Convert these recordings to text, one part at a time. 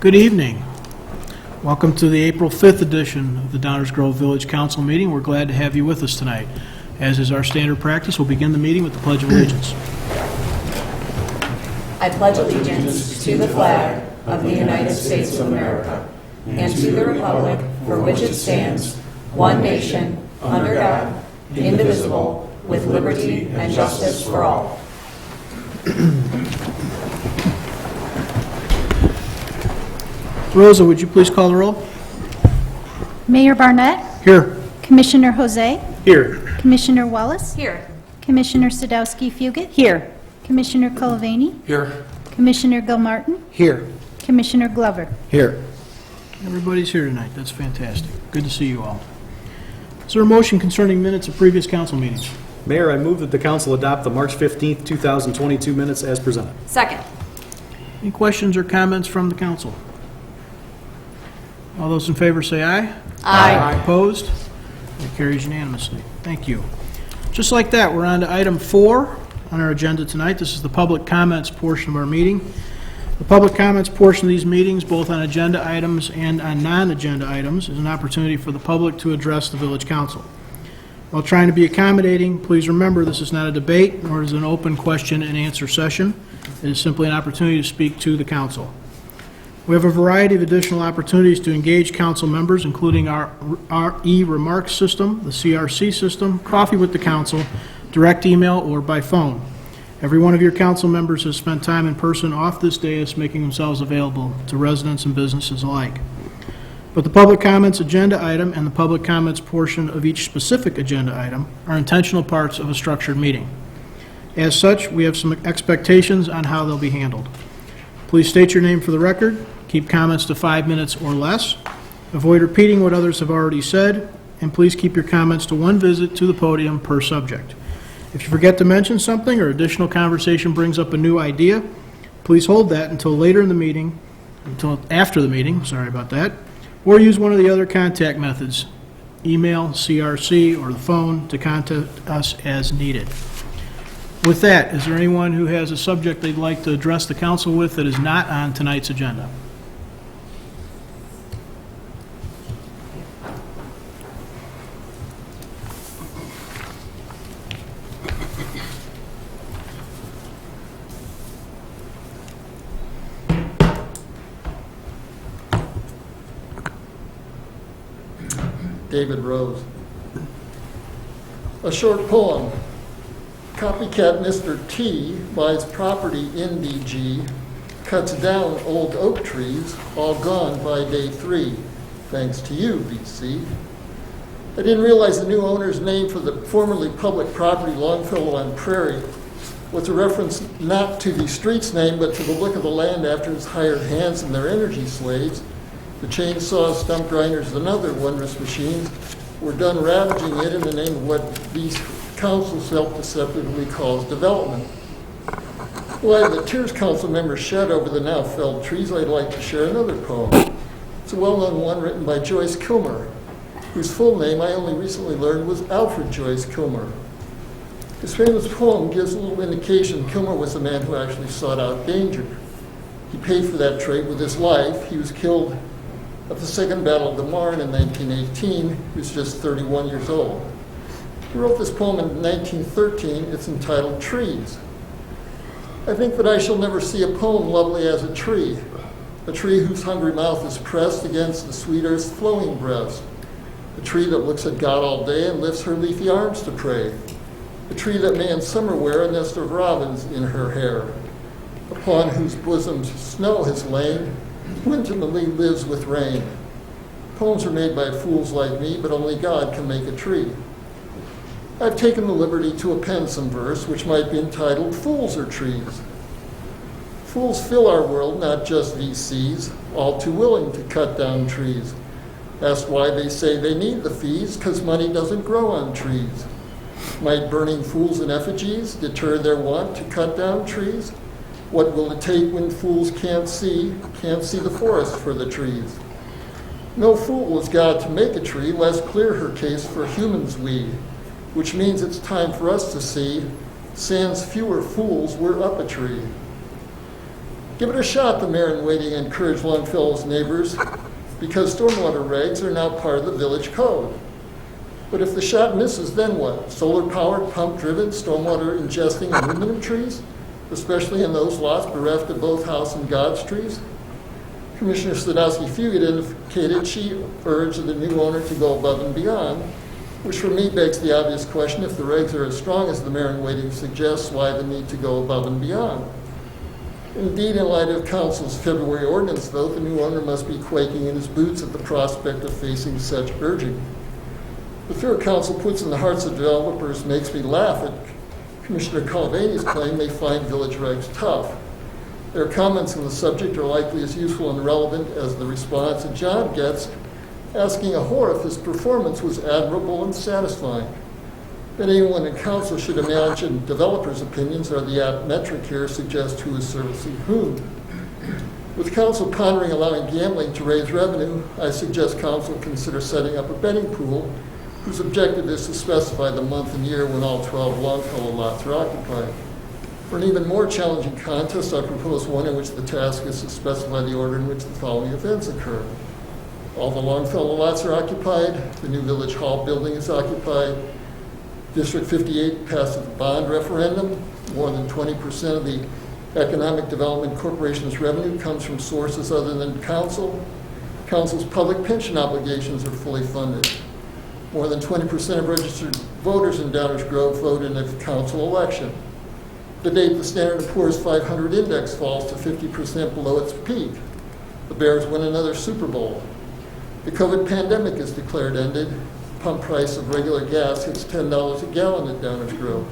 Good evening. Welcome to the April 5th edition of the Downers Grove Village Council meeting. We're glad to have you with us tonight. As is our standard practice, we'll begin the meeting with the Pledge of Allegiance. I pledge allegiance to the flag of the United States of America and to the republic for which it stands, one nation, under God, indivisible, with liberty and justice for all. Rosa, would you please call the roll? Mayor Barnett, Here. Commissioner Jose, Here. Commissioner Wallace, Here. Commissioner Sadowski-Fugit, Here. Commissioner Colavani, Here. Commissioner Gilmartin, Here. Commissioner Glover. Here. Everybody's here tonight. That's fantastic. Good to see you all. Is there a motion concerning minutes of previous council meetings? Mayor, I move that the council adopt the March 15th, 2022 minutes as presented. Second. Any questions or comments from the council? All those in favor say aye. Aye. Opposed? That carries unanimously. Thank you. Just like that, we're on to item 4 on our agenda tonight. This is the public comments portion of our meeting. The public comments portion of these meetings, both on agenda items and on non-agenda items, is an opportunity for the public to address the village council. While trying to be accommodating, please remember this is not a debate, nor is it an open question and answer session. It is simply an opportunity to speak to the council. We have a variety of additional opportunities to engage council members, including our e-remarks system, the CRC system, coffee with the council, direct email, or by phone. Every one of your council members has spent time in person off this dais making themselves available to residents and businesses alike. But the public comments agenda item and the public comments portion of each specific agenda item are intentional parts of a structured meeting. As such, we have some expectations on how they'll be handled. Please state your name for the record. Keep comments to 5 minutes or less. Avoid repeating what others have already said, and please keep your comments to one visit to the podium per subject. If you forget to mention something or additional conversation brings up a new idea, please hold that until later in the meeting, until after the meeting, sorry about that, or use one of the other contact methods, email, CRC, or the phone to contact us as needed. With that, is there anyone who has a subject they'd like to address the council with that is not on tonight's agenda? David Rose. A short poem. Copycat Mr. T buys property in DG, cuts down old oak trees, all gone by day 3. Thanks to you, VC. I didn't realize the new owner's name for the formerly public property Longfellow on Prairie was a reference not to the street's name, but to the look of the land after its hired hands and their energy slaves. The chainsaws, stump grinders, and other wondrous machines were done ravaging it in the name of what these council self-deceptively calls development. While the tears council members shed over the now felled trees, I'd like to share another poem. It's a well-known one written by Joyce Kilmer, whose full name I only recently learned was Alfred Joyce Kilmer. His famous poem gives a little indication Kilmer was a man who actually sought out danger. He paid for that trade with his life. He was killed at the Second Battle of the Marne in 1918. He was just 31 years old. He wrote this poem in 1913. It's entitled Trees. I think that I shall never see a poem lovely as a tree whose hungry mouth is pressed against the sweet earth's flowing breast, a tree that looks at God all day and lifts her leafy arms to pray, a tree that may in summer wear a nest of robins in her hair, upon whose bosoms snow has lain, who intimately lives with rain. Poems are made by fools like me, but only God can make a tree. I've taken the liberty to append some verse which might be entitled Fools Are Trees. Fools fill our world, not just VCs, all too willing to cut down trees. That's why they say they need the fees, 'cause money doesn't grow on trees. Might burning fools in effigies deter their want to cut down trees? What will it take when fools can't see the forest for the trees? No fool was God to make a tree, less clear her case for humans we, which means it's time for us to see, sans fewer fools we're up a tree. Give it a shot, the mayor-in-waiting encouraged Longfellow's neighbors, because stormwater regs are now part of the village code. But if the shot misses, then what? Solar-powered, pump-driven, stormwater ingesting aluminum trees, especially in those lots bereft of both house and God's trees? Commissioner Sadowski-Fugit indicated she urged the new owner to go above and beyond, which for me begs the obvious question: if the regs are as strong as the mayor-in-waiting suggests, why the need to go above and beyond? Indeed, in light of Council's February ordinance vote, the new owner must be quaking in his boots at the prospect of facing such urging. The fear Council puts in the hearts of developers makes me laugh at Commissioner Culvaney's claim they find village regs tough. Their comments on the subject are likely as useful and relevant as the response that John gets asking a whore if his performance was admirable and satisfying. But anyone in council should imagine developers' opinions are the apt metric here, suggest who is servicing whom. With council pondering allowing gambling to raise revenue, I suggest council consider setting up a betting pool whose objective is to specify the month and year when all 12 Longfellow lots are occupied. For an even more challenging contest, I propose one in which the task is to specify the order in which the following events occur. All the Longfellow lots are occupied, the new Village Hall building is occupied, District 58 passes a bond referendum, more than 20% of the Economic Development Corporation's revenue comes from sources other than council. Council's public pension obligations are fully funded. More than 20% of registered voters in Downers Grove vote in a council election. The date the Standard & Poor's 500 index falls to 50% below its peak. The Bears win another Super Bowl. The COVID pandemic is declared ended. Pump price of regular gas hits $10 a gallon at Downers Grove.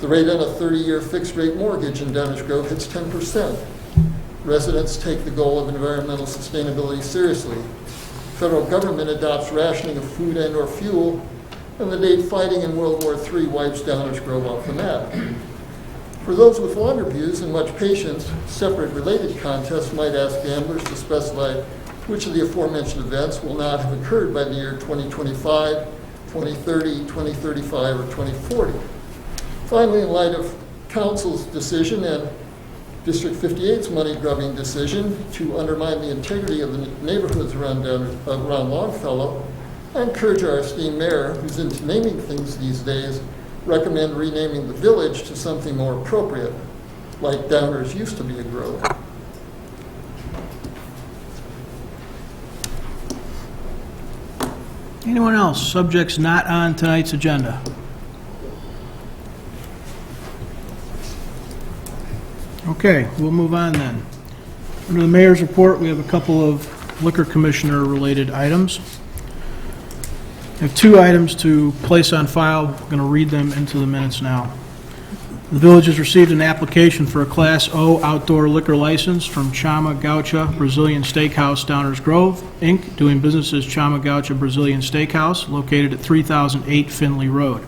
The rate on a 30-year fixed-rate mortgage in Downers Grove hits 10%. Residents take the goal of environmental sustainability seriously. Federal government adopts rationing of food and/or fuel, and the date fighting in World War III wipes Downers Grove off the map. For those with longer views and much patience, separate related contests might ask gamblers to specify which of the aforementioned events will not have occurred by the year 2025, 2030, 2035, or 2040. Finally, in light of Council's decision and District 58's money-grubbing decision to undermine the integrity of the neighborhoods around Longfellow, I encourage our esteemed mayor, who's into naming things these days, recommend renaming the village to something more appropriate, like Downers used to be a grove. Anyone else? Subjects not on tonight's agenda? Okay, we'll move on then. Under the mayor's report, we have a couple of liquor commissioner-related items. I have two items to place on file. I'm going to read them into the minutes now. The village has received an application for a Class O outdoor liquor license from Chama Gaucha Brazilian Steakhouse, Downers Grove, Inc., doing business as Chama Gaucha Brazilian Steakhouse, located at 3008 Finley Road.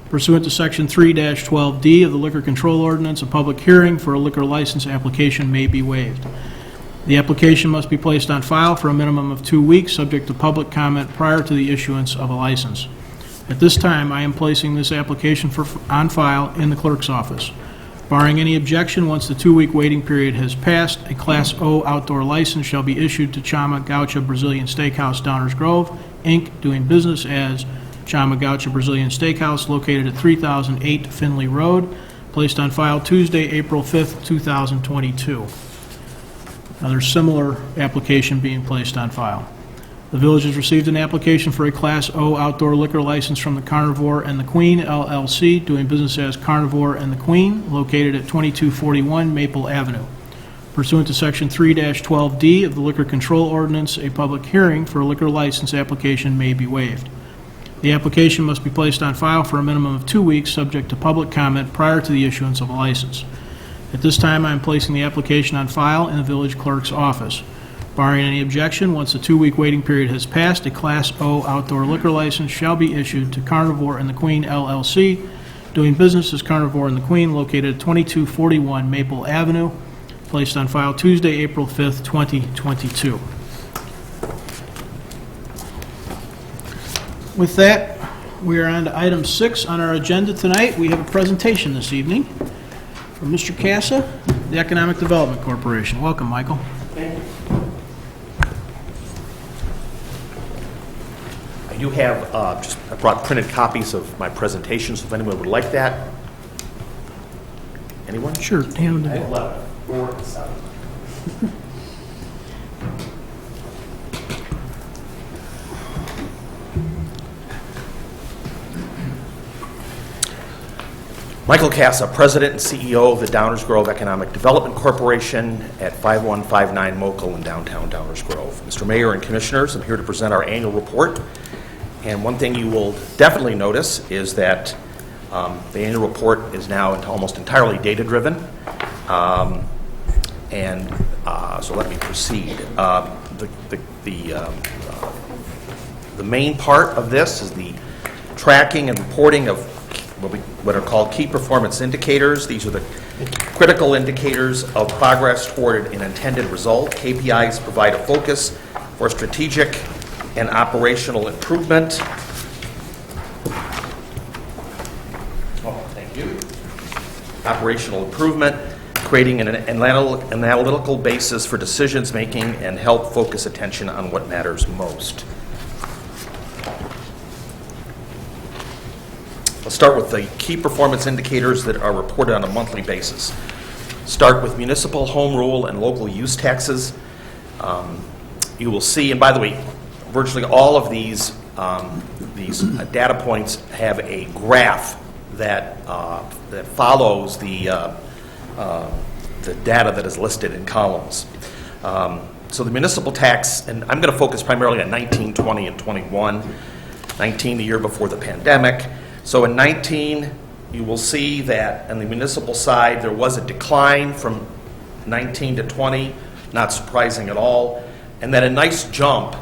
Pursuant to Section 3-12D of the Liquor Control Ordinance, a public hearing for a liquor license application may be waived. The application must be placed on file for a minimum of 2 weeks, subject to public comment prior to the issuance of a license. At this time, I am placing this application on file in the clerk's office. Barring any objection, once the 2-week waiting period has passed, a Class O outdoor license shall be issued to Chama Gaucha Brazilian Steakhouse, Downers Grove, Inc., doing business as Chama Gaucha Brazilian Steakhouse, located at 3008 Finley Road, placed on file Tuesday, April 5th, 2022. Another similar application being placed on file. The village has received an application for a Class O outdoor liquor license from the Carnivore and the Queen, LLC, doing business as Carnivore and the Queen, located at 2241 Maple Avenue. Pursuant to Section 3-12D of the Liquor Control Ordinance, a public hearing for a liquor license application may be waived. The application must be placed on file for a minimum of 2 weeks, subject to public comment prior to the issuance of a license. At this time, I am placing the application on file in the village clerk's office. Barring any objection, once the 2-week waiting period has passed, a Class O outdoor liquor license shall be issued to Carnivore and the Queen, LLC, doing business as Carnivore and the Queen, located at 2241 Maple Avenue, placed on file Tuesday, April 5th, 2022. With that, we are on to item 6 on our agenda tonight. We have a presentation this evening from Mr. Casa. the Economic Development Corporation. Welcome, Michael. I do have, I brought printed copies of my presentation, so if anyone would like that. Anyone? Sure, hand them to me. 11, 4, and 7. Michael Casa, President and CEO of the Downers Grove Economic Development Corporation at 5159 Mokel in downtown Downers Grove. Mr. Mayor and Commissioners, I'm here to present our annual report. And one thing you will definitely notice is that the annual report is now almost entirely data-driven. So let me proceed. The main part of this is the tracking and reporting of what are called key performance indicators. These are the critical indicators of progress toward an intended result. KPIs provide a focus for strategic and operational improvement. Thank you. Operational improvement, creating an analytical basis for decisions making and help focus attention on what matters most. Let's start with the key performance indicators that are reported on a monthly basis. Start with municipal home rule and local use taxes. You will see, and by the way, virtually all of these data points have a graph that follows the data that is listed in columns. So the municipal tax, and I'm going to focus primarily on 19, 20, and 21. 19, the year before the pandemic. So in 19, you will see that on the municipal side, there was a decline from 19 to 20, not surprising at all, and then a nice jump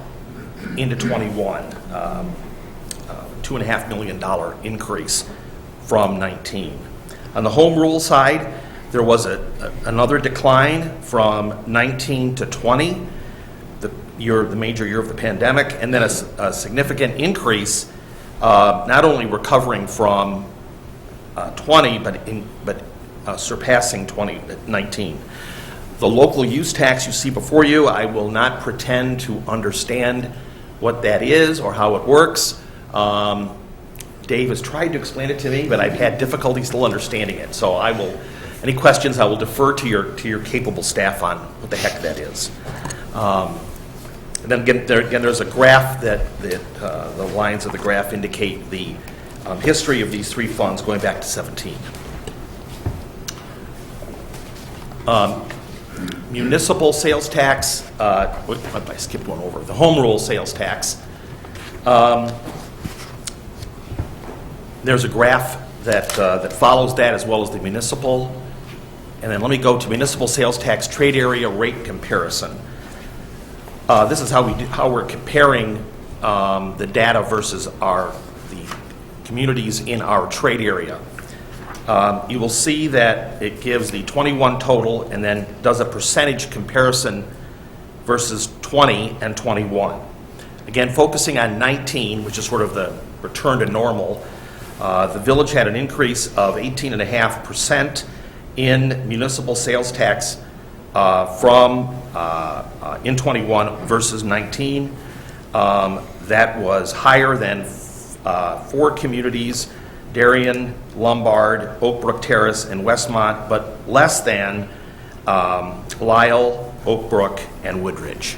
into 21, $2.5 million increase from 19. On the home rule side, there was another decline from 19 to 20, the major year of the pandemic, and then a significant increase, not only recovering from 20, but surpassing 2019. The local use tax you see before you, I will not pretend to understand what that is or how it works. Dave has tried to explain it to me, but I've had difficulty still understanding it. So any questions, I will defer to your capable staff on what the heck that is. And then again, there's a graph that the lines of the graph indicate the history of these three funds going back to 17. Municipal sales tax, I skipped one over, the home rule sales tax. There's a graph that follows that as well as the municipal. And then let me go to municipal sales tax trade area rate comparison. This is how we're comparing the data versus the communities in our trade area. You will see that it gives the 21 total and then does a percentage comparison versus 20 and 21. Again, focusing on 19, which is sort of the return to normal, the village had an increase of 18.5% in municipal sales tax in 21 versus 19. That was higher than 4 communities, Darien, Lombard, Oak Brook Terrace, and Westmont, but less than Lisle, Oak Brook, and Woodridge.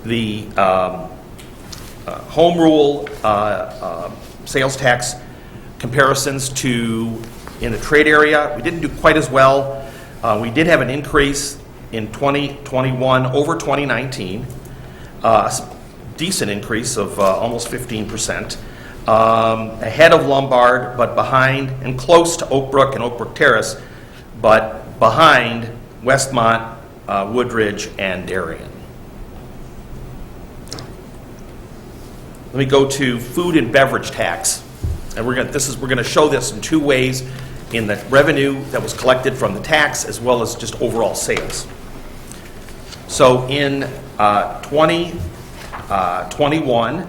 The home rule sales tax comparisons in the trade area, we didn't do quite as well. We did have an increase in 2021 over 2019, decent increase of almost 15%, ahead of Lombard, but behind, and close to Oak Brook and Oak Brook Terrace, but behind Westmont, Woodridge, and Darien. Let me go to food and beverage tax, and we're going to show this in 2 ways: in the revenue that was collected from the tax, as well as just overall sales. So in 2021,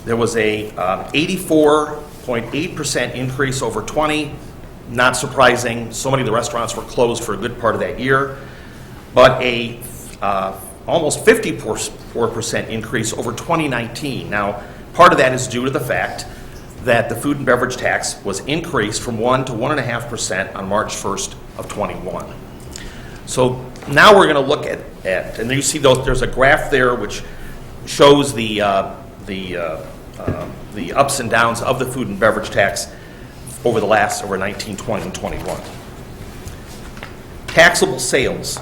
there was a 84.8% increase over 20, Not surprising, so many of the restaurants were closed for a good part of that year, but a almost 54% increase over 2019. Now, part of that is due to the fact that the food and beverage tax was increased from 1 to 1.5% on March 1st of 21. So now we're going to look at, and you see there's a graph there which shows the ups and downs of the food and beverage tax over 19, 20, and 21. Taxable sales.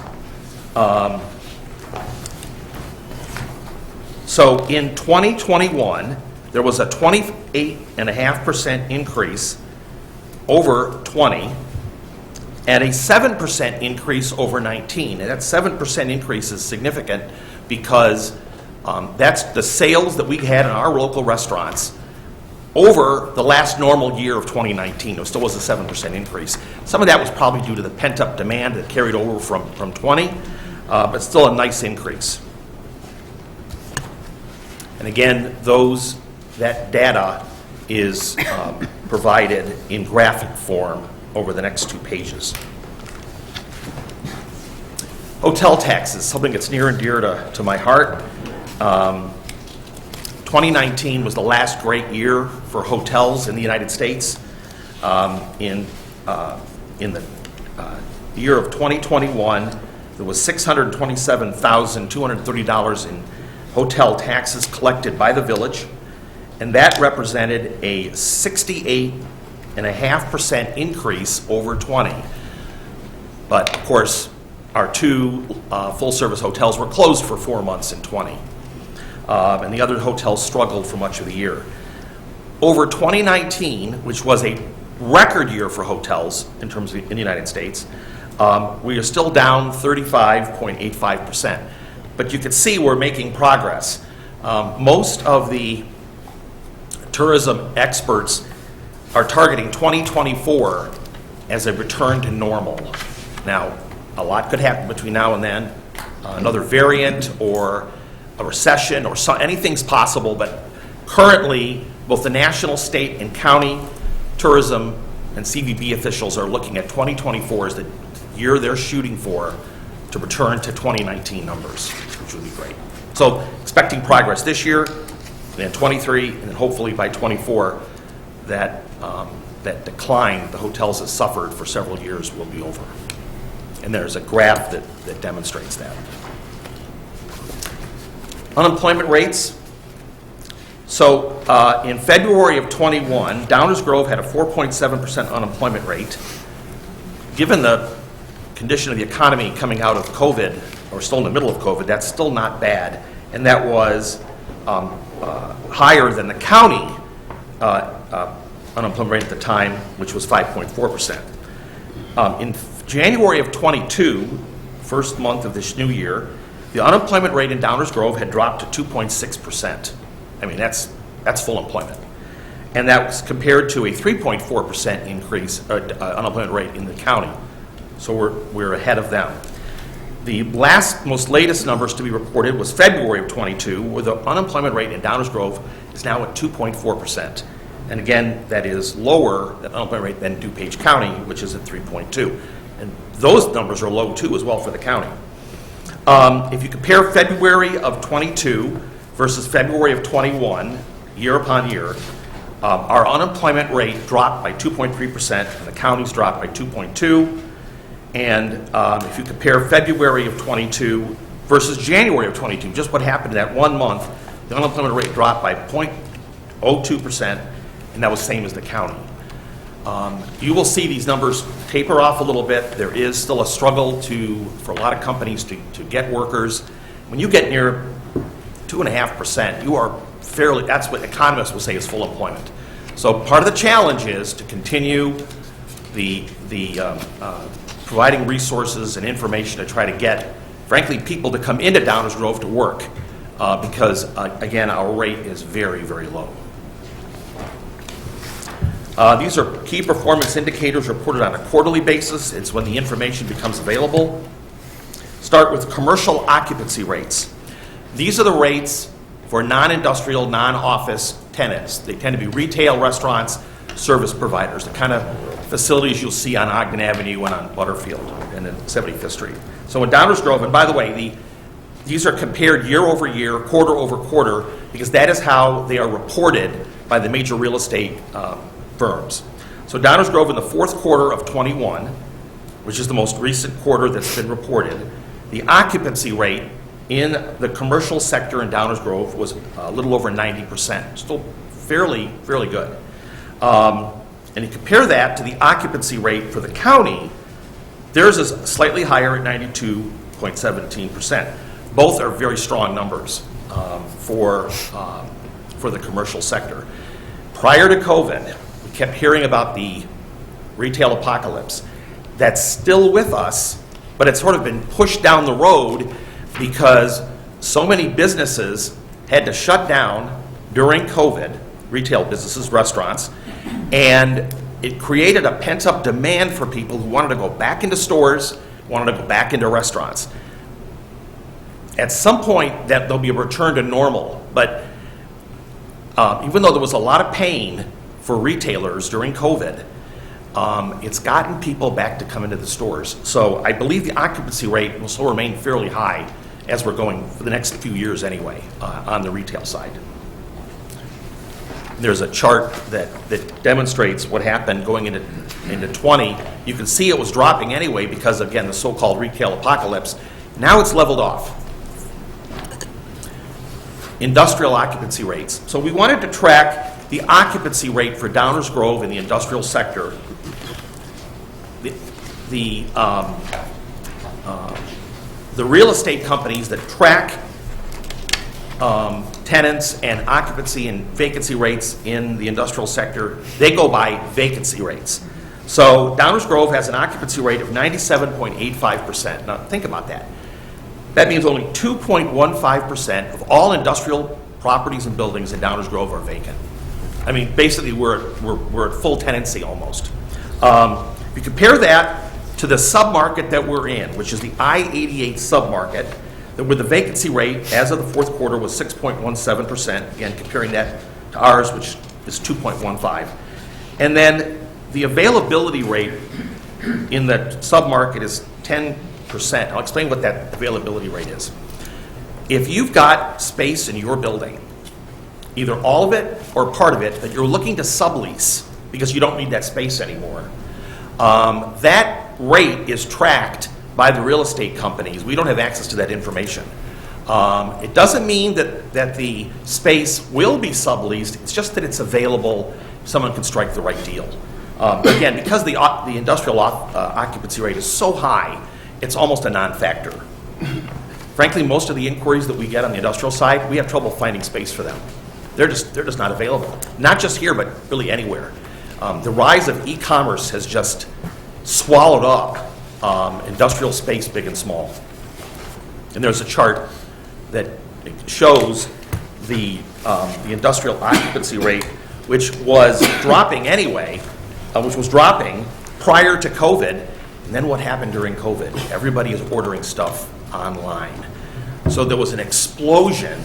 So in 2021, there was a 28.5% increase over 20 and a 7% increase over 19. And that 7% increase is significant because that's the sales that we had in our local restaurants over the last normal year of 2019. It still was a 7% increase. Some of that was probably due to the pent-up demand that carried over from 20, but still a nice increase. And again, that data is provided in graphic form over the next 2 pages. Hotel taxes, something that's near and dear to my heart. 2019 was the last great year for hotels in the United States. In the year of 2021, there was $627,230 in hotel taxes collected by the village, and that represented a 68.5% increase over 20. But of course, our 2 full-service hotels were closed for 4 months in 20. And the other hotels struggled for much of the year. Over 2019, which was a record year for hotels in terms of in the United States, we are still down 35.85%. But you can see we're making progress. Most of the tourism experts are targeting 2024 as a return to normal. Now, a lot could happen between now and then. Another variant or a recession or anything's possible, but currently both the national, state, and county tourism and CVB officials are looking at 2024 as the year they're shooting for to return to 2019 numbers, which would be great. So expecting progress this year, then 23, and then hopefully by 24, that decline the hotels have suffered for several years will be over. And there's a graph that demonstrates that. Unemployment rates. So in February of 21, Downers Grove had a 4.7% unemployment rate. Given the condition of the economy coming out of COVID, or still in the middle of COVID, that's still not bad. And that was higher than the county unemployment rate at the time, which was 5.4%. In January of 22, first month of this new year, the unemployment rate in Downers Grove had dropped to 2.6%. I mean, that's full employment. And that was compared to a 3.4% increase unemployment rate in the county. So we're ahead of them. The most latest numbers to be reported was February of 22, where the unemployment rate in Downers Grove is now at 2.4%. And again, that is lower than unemployment rate than DuPage County, which is at 3.2. And those numbers are low too as well for the county. If you compare February of 22 versus February of 21, year upon year, our unemployment rate dropped by 2.3%, and the county's dropped by 2.2%. And if you compare February of 22 versus January of 22, just what happened in that 1 month, the unemployment rate dropped by 0.02%, and that was the same as the county. You will see these numbers taper off a little bit. There is still a struggle for a lot of companies to get workers. When you get near 2.5%, you are that's what economists will say is full employment. So part of the challenge is to continue providing resources and information to try to get, frankly, people to come into Downers Grove to work because, again, our rate is very, very low. These are key performance indicators reported on a quarterly basis. It's when the information becomes available. Start with commercial occupancy rates. These are the rates for non-industrial, non-office tenants. They tend to be retail, restaurants, service providers, the kind of facilities you'll see on Ogden Avenue and on Butterfield and then 75th Street. So in Downers Grove, and by the way, these are compared year over year, quarter over quarter, because that is how they are reported by the major real estate firms. So Downers Grove in the fourth quarter of 21, which is the most recent quarter that's been reported, the occupancy rate in the commercial sector in Downers Grove was a little over 90%, still fairly good. And you compare that to the occupancy rate for the county, theirs is slightly higher at 92.17%. Both are very strong numbers for the commercial sector. Prior to COVID, we kept hearing about the retail apocalypse. That's still with us, but it's sort of been pushed down the road because so many businesses had to shut down during COVID, retail businesses, restaurants, and it created a pent-up demand for people who wanted to go back into stores, wanted to go back into restaurants. At some point, that there'll be a return to normal, but even though there was a lot of pain for retailers during COVID, it's gotten people back to come into the stores. So I believe the occupancy rate will still remain fairly high as we're going for the next few years anyway on the retail side. There's a chart that demonstrates what happened going into 20. You can see it was dropping anyway because, again, the so-called retail apocalypse. Now it's leveled off. Industrial occupancy rates. So we wanted to track the occupancy rate for Downers Grove in the industrial sector. The real estate companies that track tenants and occupancy and vacancy rates in the industrial sector, they go by vacancy rates. So Downers Grove has an occupancy rate of 97.85%. Now think about that. That means only 2.15% of all industrial properties and buildings in Downers Grove are vacant. I mean, basically we're at full tenancy almost. If you compare that to the submarket that we're in, which is the I-88 submarket, where the vacancy rate as of the fourth quarter was 6.17%, again comparing that to ours, which is 2.15. And then the availability rate in the submarket is 10%. I'll explain what that availability rate is. If you've got space in your building, either all of it or part of it, that you're looking to sublease because you don't need that space anymore, that rate is tracked by the real estate companies. We don't have access to that information. It doesn't mean that the space will be subleased. It's just that it's available. Someone can strike the right deal. Again, because the industrial occupancy rate is so high, it's almost a non-factor. Frankly, most of the inquiries that we get on the industrial side, we have trouble finding space for them. They're just not available. Not just here, but really anywhere. The rise of e-commerce has just swallowed up industrial space, big and small. And there's a chart that shows the industrial occupancy rate, which was dropping anyway, which was dropping prior to COVID. And then what happened during COVID? Everybody is ordering stuff online. So there was an explosion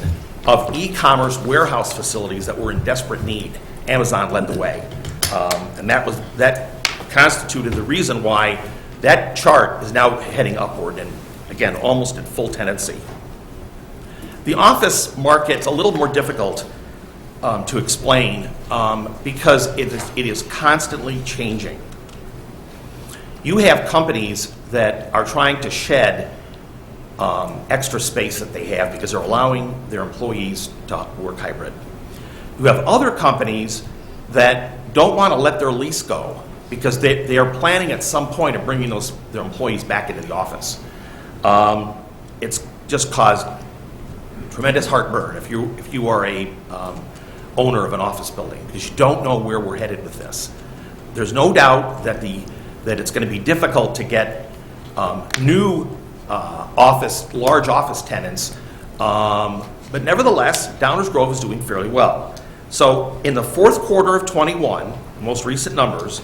of e-commerce warehouse facilities that were in desperate need. Amazon led the way. And that constituted the reason why that chart is now heading upward and, again, almost at full tenancy. The office market's a little more difficult to explain because it is constantly changing. You have companies that are trying to shed extra space that they have because they're allowing their employees to work hybrid. You have other companies that don't want to let their lease go because they are planning at some point of bringing their employees back into the office. It's just caused tremendous heartburn if you are a owner of an office building because you don't know where we're headed with this. There's no doubt that it's going to be difficult to get new large office tenants, but nevertheless, Downers Grove is doing fairly well. So in the fourth quarter of 21, most recent numbers,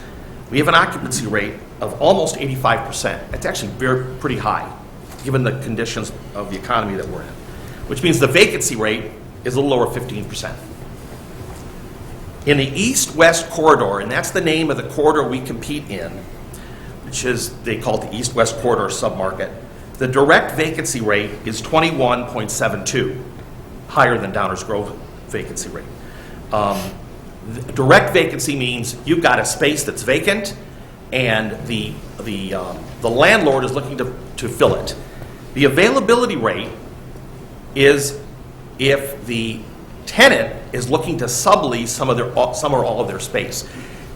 we have an occupancy rate of almost 85%. That's actually pretty high, given the conditions of the economy that we're in, which means the vacancy rate is a little over 15%. In the east-west corridor, and that's the name of the corridor we compete in, which is, they call it the east-west corridor submarket, the direct vacancy rate is 21.72, higher than Downers Grove vacancy rate. Direct vacancy means you've got a space that's vacant, and the landlord is looking to fill it. The availability rate is if the tenant is looking to sublease some or all of their space.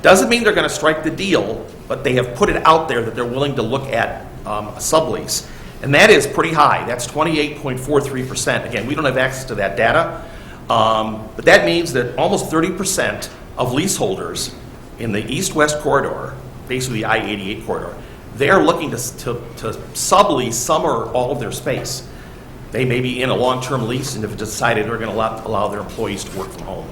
Doesn't mean they're going to strike the deal, but they have put it out there that they're willing to look at a sublease. And that is pretty high. That's 28.43%. Again, we don't have access to that data, but that means that almost 30% of leaseholders in the east-west corridor, basically the I-88 corridor, they are looking to sublease some or all of their space. They may be in a long-term lease and have decided they're going to allow their employees to work from home.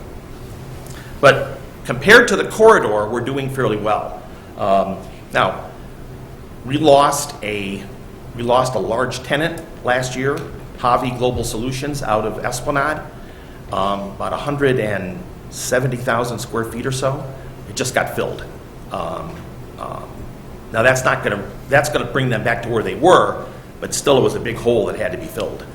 But compared to the corridor, we're doing fairly well. Now, we lost a large tenant last year, Javi Global Solutions out of Esplanade, about 170,000 square feet or so. It just got filled. Now that's going to bring them back to where they were, but still it was a big hole that had to be filled.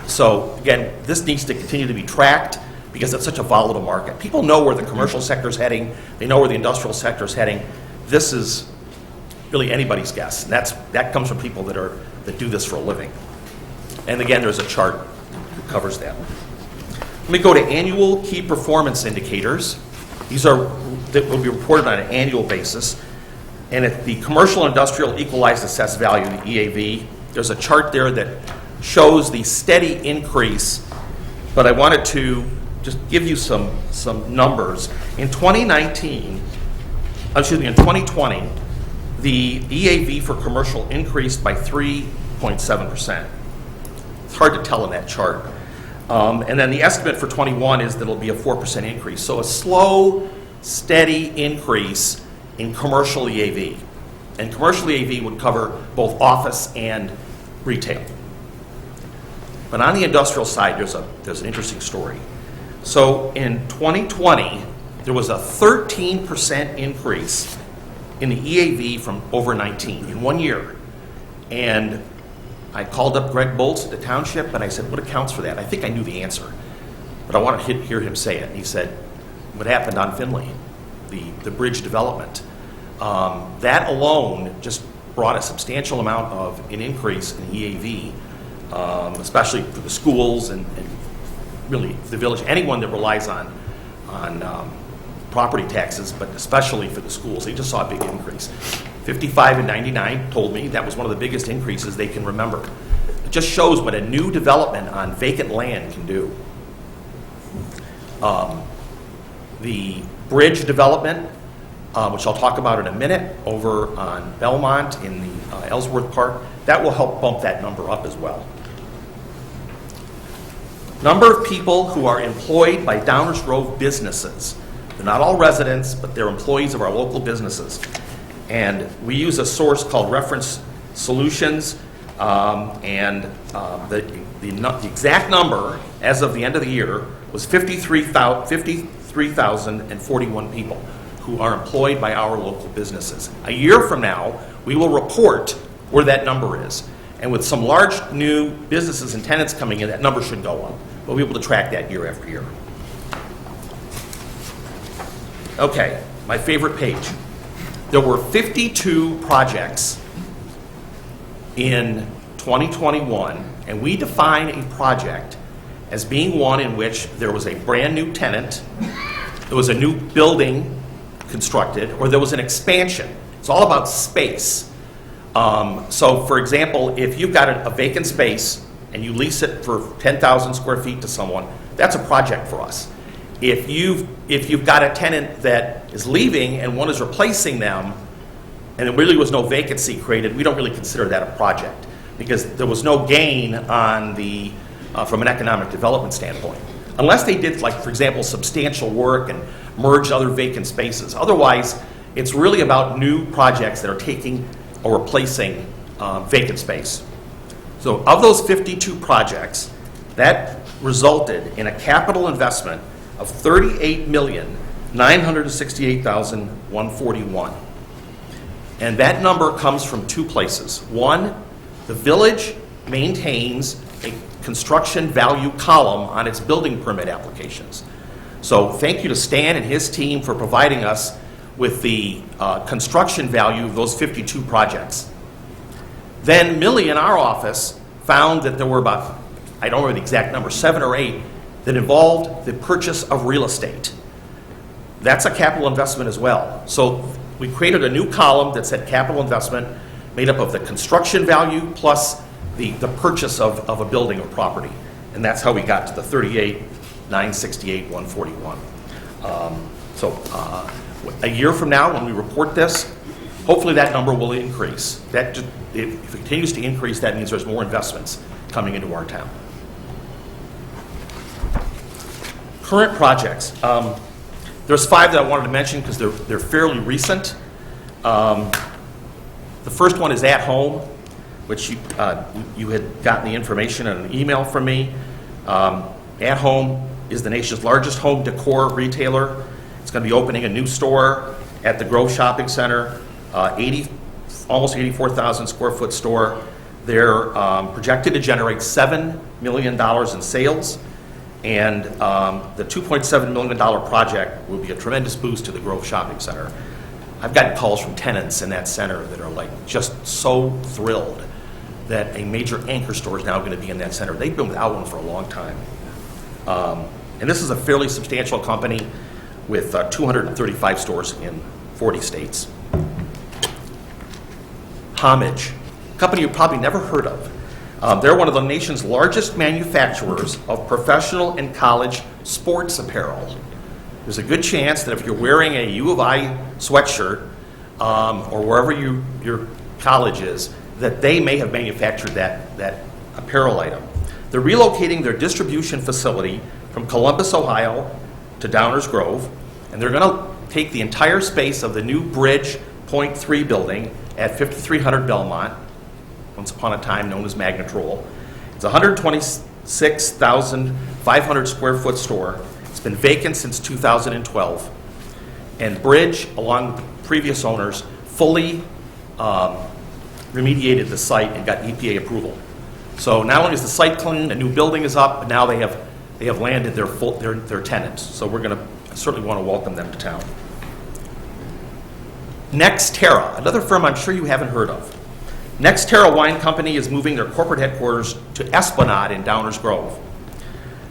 So again, this needs to continue to be tracked because it's such a volatile market. People know where the commercial sector is heading. They know where the industrial sector is heading. This is really anybody's guess. And that comes from people that do this for a living. And again, there's a chart that covers that. Let me go to annual key performance indicators. These are that will be reported on an annual basis. And at the commercial industrial equalized assessed value, the EAV, there's a chart there that shows the steady increase, but I wanted to just give you some numbers. In 2020, the EAV for commercial increased by 3.7%. It's hard to tell in that chart. And then the estimate for 21 is that it'll be a 4% increase. So a slow, steady increase in commercial EAV. And commercial EAV would cover both office and retail. But on the industrial side, there's an interesting story. So in 2020, there was a 13% increase in the EAV from over 19 in 1 year. And I called up Greg Bolts at the township and I said, what accounts for that? I think I knew the answer, but I wanted to hear him say it. And he said, what happened on Finley, the bridge development. That alone just brought a substantial amount of an increase in EAV, especially for the schools and really the village, anyone that relies on property taxes, but especially for the schools. They just saw a big increase. 55 and 99 told me that was one of the biggest increases they can remember. It just shows what a new development on vacant land can do. The bridge development, which I'll talk about in a minute, over on Belmont in the Ellsworth Park, that will help bump that number up as well. Number of people who are employed by Downers Grove businesses. They're not all residents, but they're employees of our local businesses. And we use a source called Reference Solutions, and the exact number as of the end of the year was 53,041 people who are employed by our local businesses. A year from now, we will report where that number is. And with some large new businesses and tenants coming in, that number should go up. We'll be able to track that year after year. Okay, my favorite page. There were 52 projects in 2021, and we define a project as being one in which there was a brand new tenant, there was a new building constructed, or there was an expansion. It's all about space. So, for example, if you've got a vacant space and you lease it for 10,000 square feet to someone, that's a project for us. If you've got a tenant that is leaving and one is replacing them, and there really was no vacancy created, we don't really consider that a project because there was no gain on from an economic development standpoint. Unless they did, like, for example, substantial work and merged other vacant spaces. Otherwise, it's really about new projects that are taking or replacing vacant space. So of those 52 projects, that resulted in a capital investment of $38,968,141. And that number comes from two places. One, the village maintains a construction value column on its building permit applications. So thank you to Stan and his team for providing us with the construction value of those 52 projects. Then Millie in our office found that there were about, I don't remember the exact number, 7 or 8, that involved the purchase of real estate. That's a capital investment as well. So we created a new column that said capital investment, made up of the construction value plus the purchase of a building or property. And that's how we got to the 38,968,141. So a year from now, when we report this, hopefully that number will increase. That just, if it continues to increase, that means there's more investments coming into our town. Current projects. There's 5 that I wanted to mention because they're fairly recent. The first one is At Home, which you had gotten the information in an email from me. At Home is the nation's largest home decor retailer. It's going to be opening a new store at the Grove Shopping Center, almost 84,000 square foot store. They're projected to generate $7 million in sales, and the $2.7 million project will be a tremendous boost to the Grove Shopping Center. I've gotten calls from tenants in that center that are like just so thrilled that a major anchor store is now going to be in that center. They've been without one for a long time. And this is a fairly substantial company with 235 stores in 40 states. Homage, a company you probably never heard of. They're one of the nation's largest manufacturers of professional and college sports apparel. There's a good chance that if you're wearing a U of I sweatshirt or wherever your college is, that they may have manufactured that apparel item. They're relocating their distribution facility from Columbus, Ohio to Downers Grove, and they're going to take the entire space of the new Bridge Point 3 building at 5300 Belmont, once upon a time known as Magnetrol. It's a 126,500 square foot store. It's been vacant since 2012. And Bridge, along with the previous owners, fully remediated the site and got EPA approval. So not only is the site clean, a new building is up, but now they have landed their tenants. So we're going to certainly want to welcome them to town. Nexterra, another firm I'm sure you haven't heard of. Nexterra Wine Company is moving their corporate headquarters to Esplanade in Downers Grove.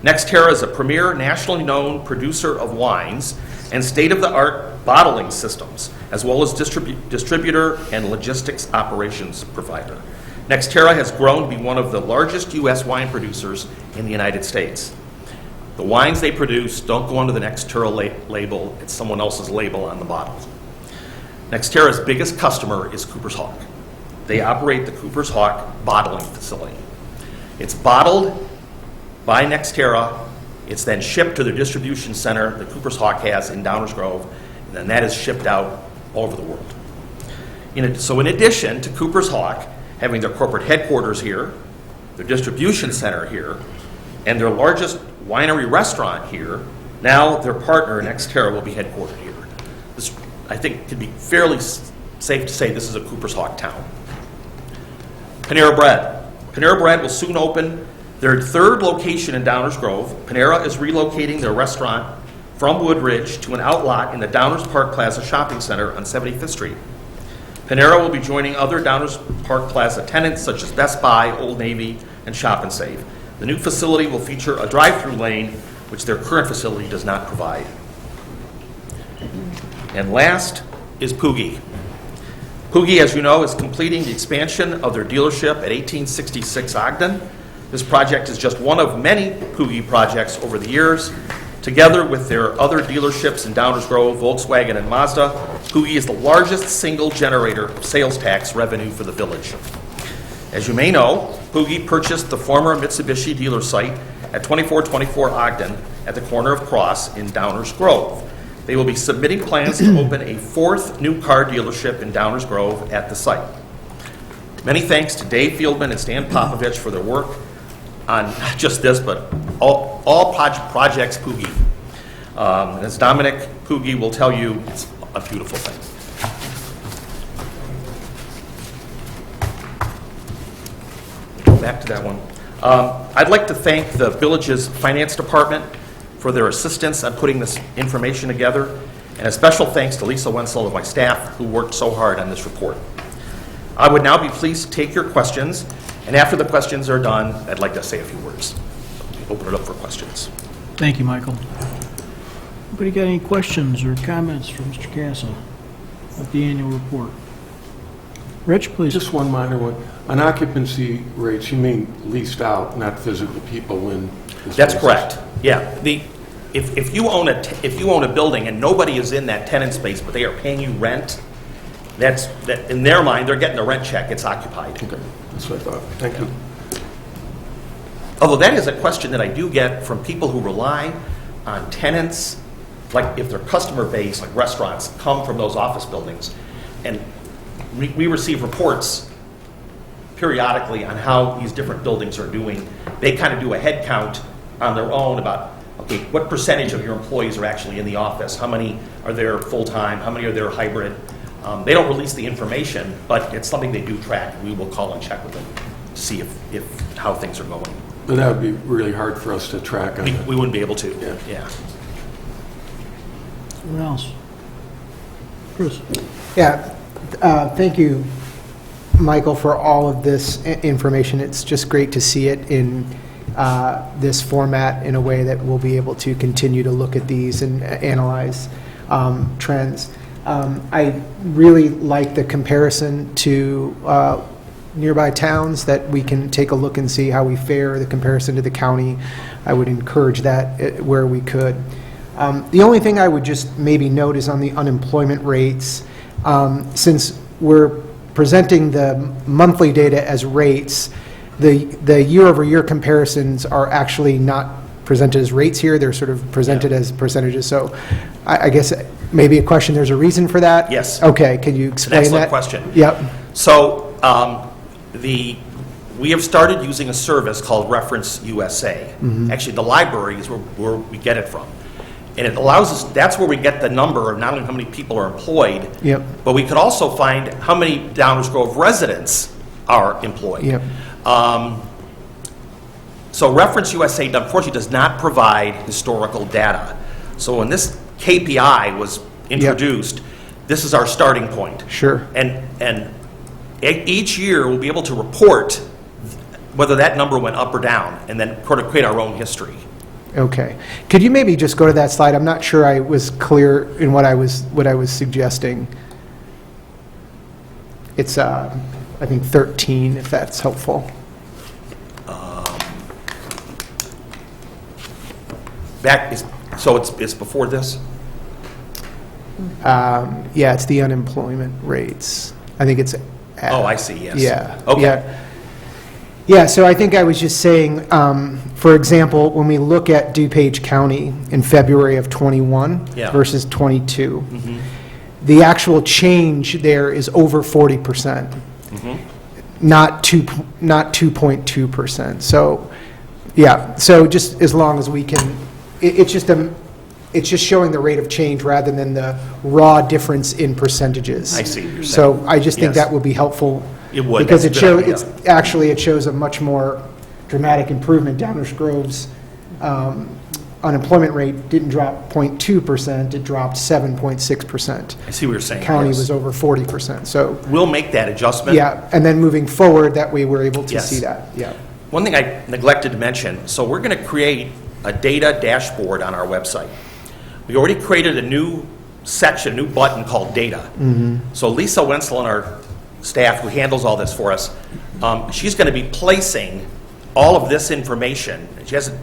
Nexterra is a premier, nationally known producer of wines and state-of-the-art bottling systems, as well as distributor and logistics operations provider. Nexterra has grown to be one of the largest U.S. wine producers in the United States. The wines they produce don't go under the Nexterra label, it's someone else's label on the bottle. Nexterra's biggest customer is Cooper's Hawk. They operate the Cooper's Hawk bottling facility. It's bottled by Nexterra. It's then shipped to their distribution center that Cooper's Hawk has in Downers Grove, and then that is shipped out all over the world. So in addition to Cooper's Hawk having their corporate headquarters here, their distribution center here, and their largest winery restaurant here, now their partner, Nexterra, will be headquartered here. This, I think, can be fairly safe to say this is a Cooper's Hawk town. Panera Bread. Panera Bread will soon open their third location in Downers Grove. Panera is relocating their restaurant from Woodridge to an outlot in the Downers Park Plaza Shopping Center on 75th Street. Panera will be joining other Downers Park Plaza tenants such as Best Buy, Old Navy, and Shop and Save. The new facility will feature a drive-through lane, which their current facility does not provide. And last is Poogie. Poogie, as you know, is completing the expansion of their dealership at 1866 Ogden. This project is just one of many Poogie projects over the years. Together with their other dealerships in Downers Grove, Volkswagen, and Mazda, Poogie is the largest single generator of sales tax revenue for the village. As you may know, Poogie purchased the former Mitsubishi dealer site at 2424 Ogden at the corner of Cross in Downers Grove. They will be submitting plans to open a fourth new car dealership in Downers Grove at the site. Many thanks to Dave Fieldman and Stan Popovich for their work on not just this, but all projects Poogie. And as Dominic Pugi will tell you, it's a beautiful thing. Back to that one. I'd like to thank the village's finance department for their assistance on putting this information together, and a special thanks to Lisa Wenzel and my staff who worked so hard on this report. I would now be pleased to take your questions, and after the questions are done, I'd like to say a few words. Open it up for questions. Thank you, Michael. Anybody got any questions or comments for Mr. Casa of the annual report? Rich, please. Just one minor one. On occupancy rates, you mean leased out, not physical people in the That's spaces? correct. Yeah. If you own a building and nobody is in that tenant space, but they are paying you rent, that in their mind they're getting a rent check. It's occupied. Okay, that's what I thought. Thank you. Although that is a question that I do get from people who rely on tenants, like if their customer base, like restaurants, come from those office buildings, and we receive reports periodically on how these different buildings are doing. They kind of do a head count on their own about, okay, what percentage of your employees are actually in the office? How many are there full-time? How many are there hybrid? They don't release the information, but it's something they do track. We will call and check with them to see if how things are going. But that would be really hard for us to track on that. We wouldn't be able to. Yeah. What else? Chris? Yeah, thank you, Michael, for all of this information. It's just great to see it in this format in a way that we'll be able to continue to look at these and analyze trends. I really like the comparison to nearby towns, that we can take a look and see how we fare, the comparison to the county. I would encourage that where we could. The only thing I would just maybe note is on the unemployment rates. Since we're presenting the monthly data as rates, the year-over-year comparisons are actually not presented as rates here. They're sort of presented as percentages. So I guess maybe a question, there's a reason for that? Yes. Okay, can you It's an explain excellent that? question. Yep. So we have started using a service called Reference USA. Actually, the library is where we get it from. And it allows us, that's where we get the number of not only how many people are employed, Yep. but we could also find how many Downers Grove residents are employed. Yep. So Reference USA unfortunately does not provide historical data. So when this KPI was introduced, this is our starting point. Sure. And each year we'll be able to report whether that number went up or down, and then sort of create our own history. Okay. Could you maybe just go to that slide? I'm not sure I was clear in what I was suggesting. It's, I think, 13, if that's helpful. So it's before this? Yeah, it's the unemployment rates. I think it's. Oh, I see, yes. Yeah. Okay. Yeah. Yeah, so I think I was just saying, for example, when we look at DuPage County in February of '21 Yeah. versus '22, the actual change there is over 40%, not 2.2%. So, yeah, so just as long as we can, it's just showing the rate of change rather than the raw difference in percentages. I see what you're saying. So I just think Yes. that would be helpful. It would. Because That's it a good shows, idea. it shows a much more dramatic improvement. Downers Grove's unemployment rate didn't drop 0.2%, it dropped 7.6%. I see what you're saying. County yes. was over 40%. So, We'll make that adjustment. yeah, and then moving forward, that way we're able to Yes. see that, yeah. One thing I neglected to mention, so we're going to create a data dashboard on our website. We already created a new section, a new button called Data. So Lisa Wenzel and our staff, who handles all this for us, she's going to be placing all of this information. She hasn't,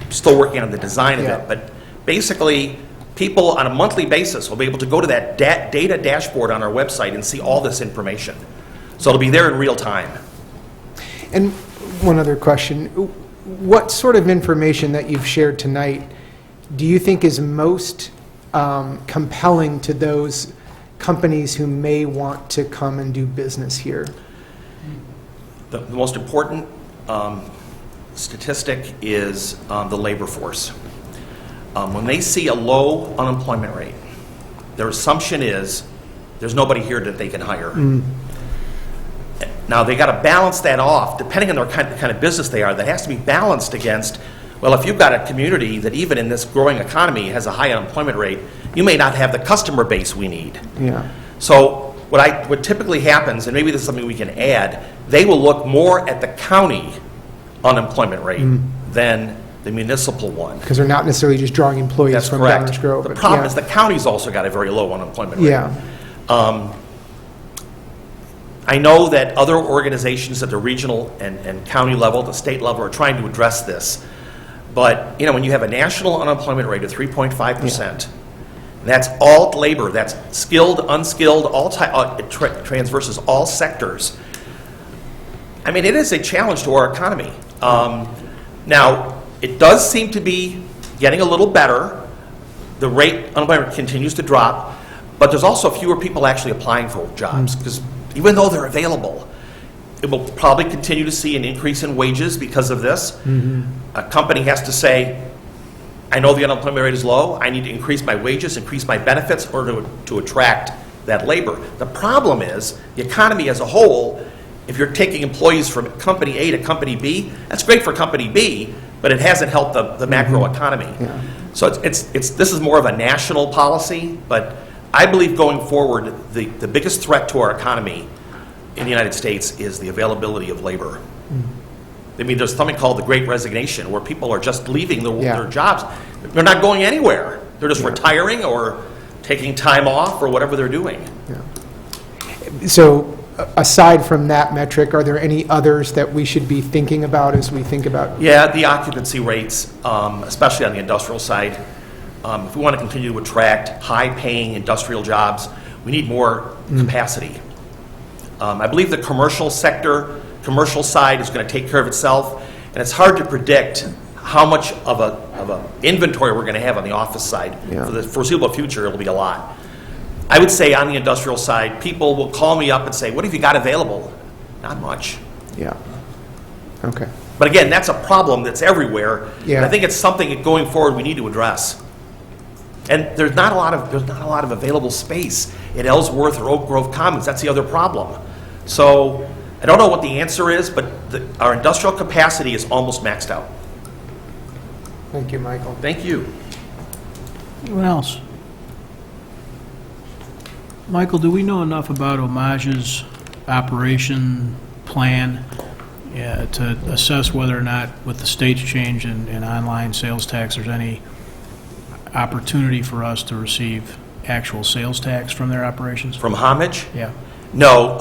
still working on the design of Yeah. it, but basically, people on a monthly basis will be able to go to that data dashboard on our website and see all this information. So it'll be there in real time. And one other question, what sort of information that you've shared tonight do you think is most compelling to those companies who may want to come and do business here? The most important statistic is the labor force. when they see a low unemployment rate, their assumption is there's nobody here that they can hire. Now, they got to balance that off, depending on the kind of business they are. That has to be balanced against, well, if you've got a community that even in this growing economy has a high unemployment rate, you may not have the customer base we need. Yeah. So what typically happens, and maybe this is something we can add, they will look more at the county unemployment rate than the municipal one. Because they're not necessarily just drawing employees That's from correct. Downers Grove. The but problem yeah. is the county's also got a very low unemployment rate. Yeah. I know that other organizations at the regional and county level, the state level, are trying to address this. But, you know, when you have a national unemployment rate of 3.5%, that's all labor, that's skilled, unskilled, it transverses all sectors. I mean, it is a challenge to our economy. Now, it does seem to be getting a little better. The rate unemployment continues to drop, but there's also fewer people actually applying for jobs, because even though they're available, it will probably continue to see an increase in wages because of this. A company has to say, I know the unemployment rate is low, I need to increase my wages, increase my benefits, in order to attract that labor. The problem is, the economy as a whole, if you're taking employees from company A to company B, that's great for company B, but it hasn't helped the macro economy. Yeah. So this is more of a national policy, but I believe going forward, the biggest threat to our economy in the United States is the availability of labor. I mean, there's something called the Great Resignation, where people are just leaving their jobs. They're not going anywhere. They're just retiring or taking time off or whatever they're doing. So aside from that metric, are there any others that we should be thinking about as we think about? Yeah, the occupancy rates, especially on the industrial side. If we want to continue to attract high-paying industrial jobs, we need more capacity. I believe the commercial side is going to take care of itself, and it's hard to predict how much of a inventory we're going to have on the office side. Yeah. For the foreseeable future, it'll be a lot. I would say on the industrial side, people will call me up and say, what have you got available? Not much. Yeah. Okay. But again, that's a problem that's everywhere. Yeah. And I think it's something that going forward we need to address. And there's not a lot of available space at Ellsworth or Oak Grove Commons. That's the other problem. So I don't know what the answer is, but our industrial capacity is almost maxed out. Thank you, Michael. Thank you. Anyone else? Michael, do we know enough about Homage's operation plan to assess whether or not, with the state's change in online sales tax, there's any opportunity for us to receive actual sales tax from their operations? From Homage? Yeah. No,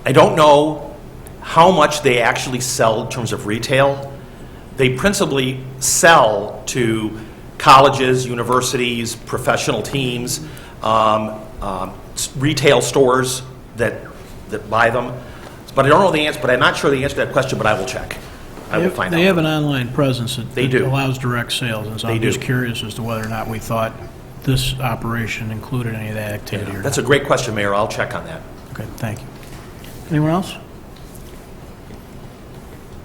I don't know how much they actually sell in terms of retail. They principally sell to colleges, universities, professional teams, retail stores that buy them. But I don't know the answer. But I'm not sure the answer to that question. But I will check. I will find out. They have an online presence that They do. allows direct sales, and so They I'm just do. curious as to whether or not we thought this operation included any of that activity or not. That's a great question, Mayor. I'll check on that. Okay, thank you. Anyone else?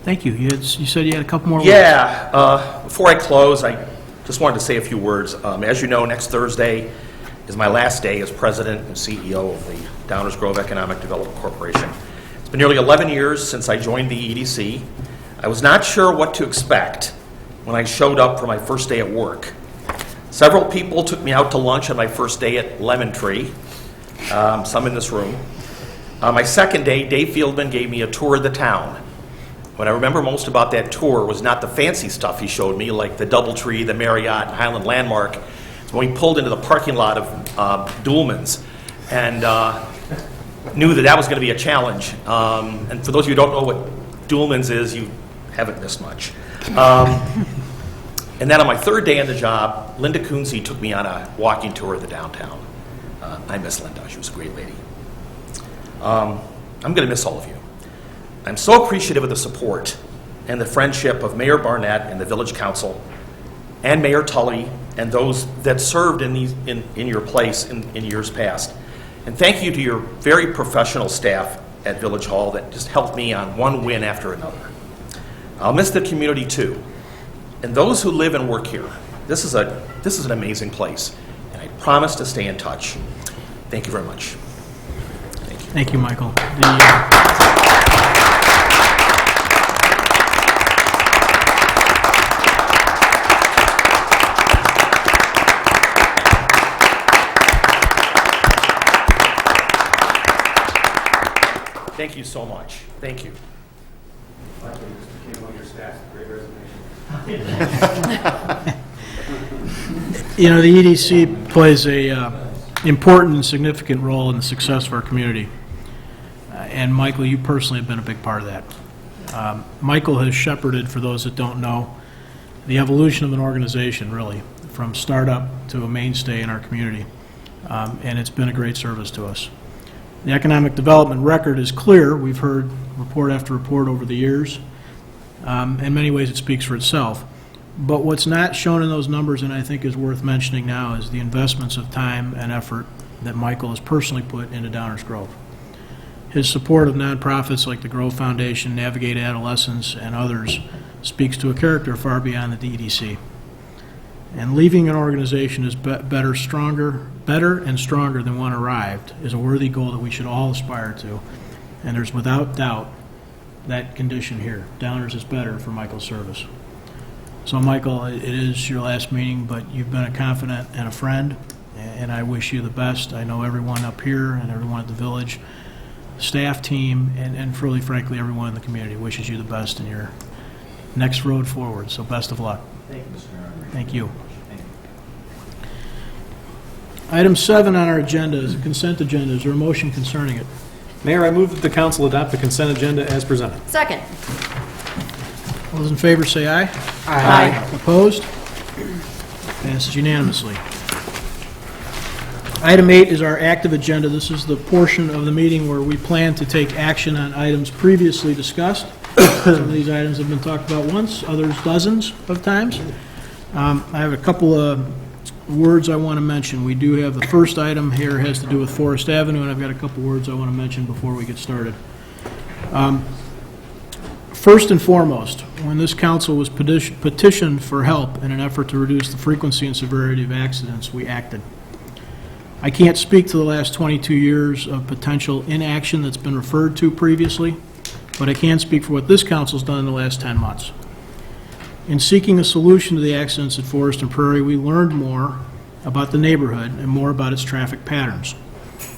Thank you. You said you had a couple more words. Yeah. Before I close, I just wanted to say a few words. As you know, next Thursday is my last day as president and CEO of the Downers Grove Economic Development Corporation. It's been nearly 11 years since I joined the EDC. I was not sure what to expect when I showed up for my first day at work. Several people took me out to lunch on my first day at Lemon Tree, some in this room. My second day, Dave Fieldman gave me a tour of the town. What I remember most about that tour was not the fancy stuff he showed me, like the DoubleTree, the Marriott, and Highland Landmark. It's when we pulled into the parking lot of Duhlman's and knew that was going to be a challenge. And for those of you who don't know what Duhlman's is, you haven't missed much. And then on my third day on the job, Linda Kunze took me on a walking tour of the downtown. I miss Linda. She was a great lady. I'm going to miss all of you. I'm so appreciative of the support and the friendship of Mayor Barnett and the Village Council and Mayor Tully and those that served in your place in years past. And thank you to your very professional staff at Village Hall that just helped me on one win after another. I'll miss the community too. and those who live and work here. This is an amazing place, and I promise to stay in touch. Thank you very much. Thank you, Michael. Thank you so much. Thank you. You know, the EDC plays a important and significant role in the success of our community. And Michael, you personally have been a big part of that. Michael has shepherded, for those that don't know, the evolution of an organization, really, from startup to a mainstay in our community. And it's been a great service to us. The economic development record is clear. We've heard report after report over the years. In many ways, it speaks for itself. But what's not shown in those numbers, and I think is worth mentioning now, is the investments of time and effort that Michael has personally put into Downers Grove. His support of nonprofits like the Grove Foundation, Navigate Adolescents, and others speaks to a character far beyond the DEDC. And leaving an organization is better and stronger than one arrived is a worthy goal that we should all aspire to. And there's without doubt that condition here. Downers is better for Michael's service. So, Michael, it is your last meeting, but you've been a confidant and a friend, and I wish you the best. I know everyone up here and everyone at the village, staff, team, and really, frankly, everyone in the community wishes you the best in your next road forward. So, best of luck. Thank you, Mr. Mayor. Thank you. Item 7 on our agenda is a consent agenda. Is there a motion concerning it? Mayor, I move that the council adopt the consent agenda as presented. Second. All those in favor say aye. Aye. Opposed? Passes unanimously. Item 8 is our active agenda. This is the portion of the meeting where we plan to take action on items previously discussed. Some of these items have been talked about once, others dozens of times. I have a couple of words I want to mention. We do have the first item here has to do with Forest Avenue, and I've got a couple words I want to mention before we get started. First and foremost, when this council was petitioned for help in an effort to reduce the frequency and severity of accidents, we acted. I can't speak to the last 22 years of potential inaction that's been referred to previously, but I can speak for what this council's done in the last 10 months. In seeking a solution to the accidents at Forest and Prairie, we learned more about the neighborhood and more about its traffic patterns.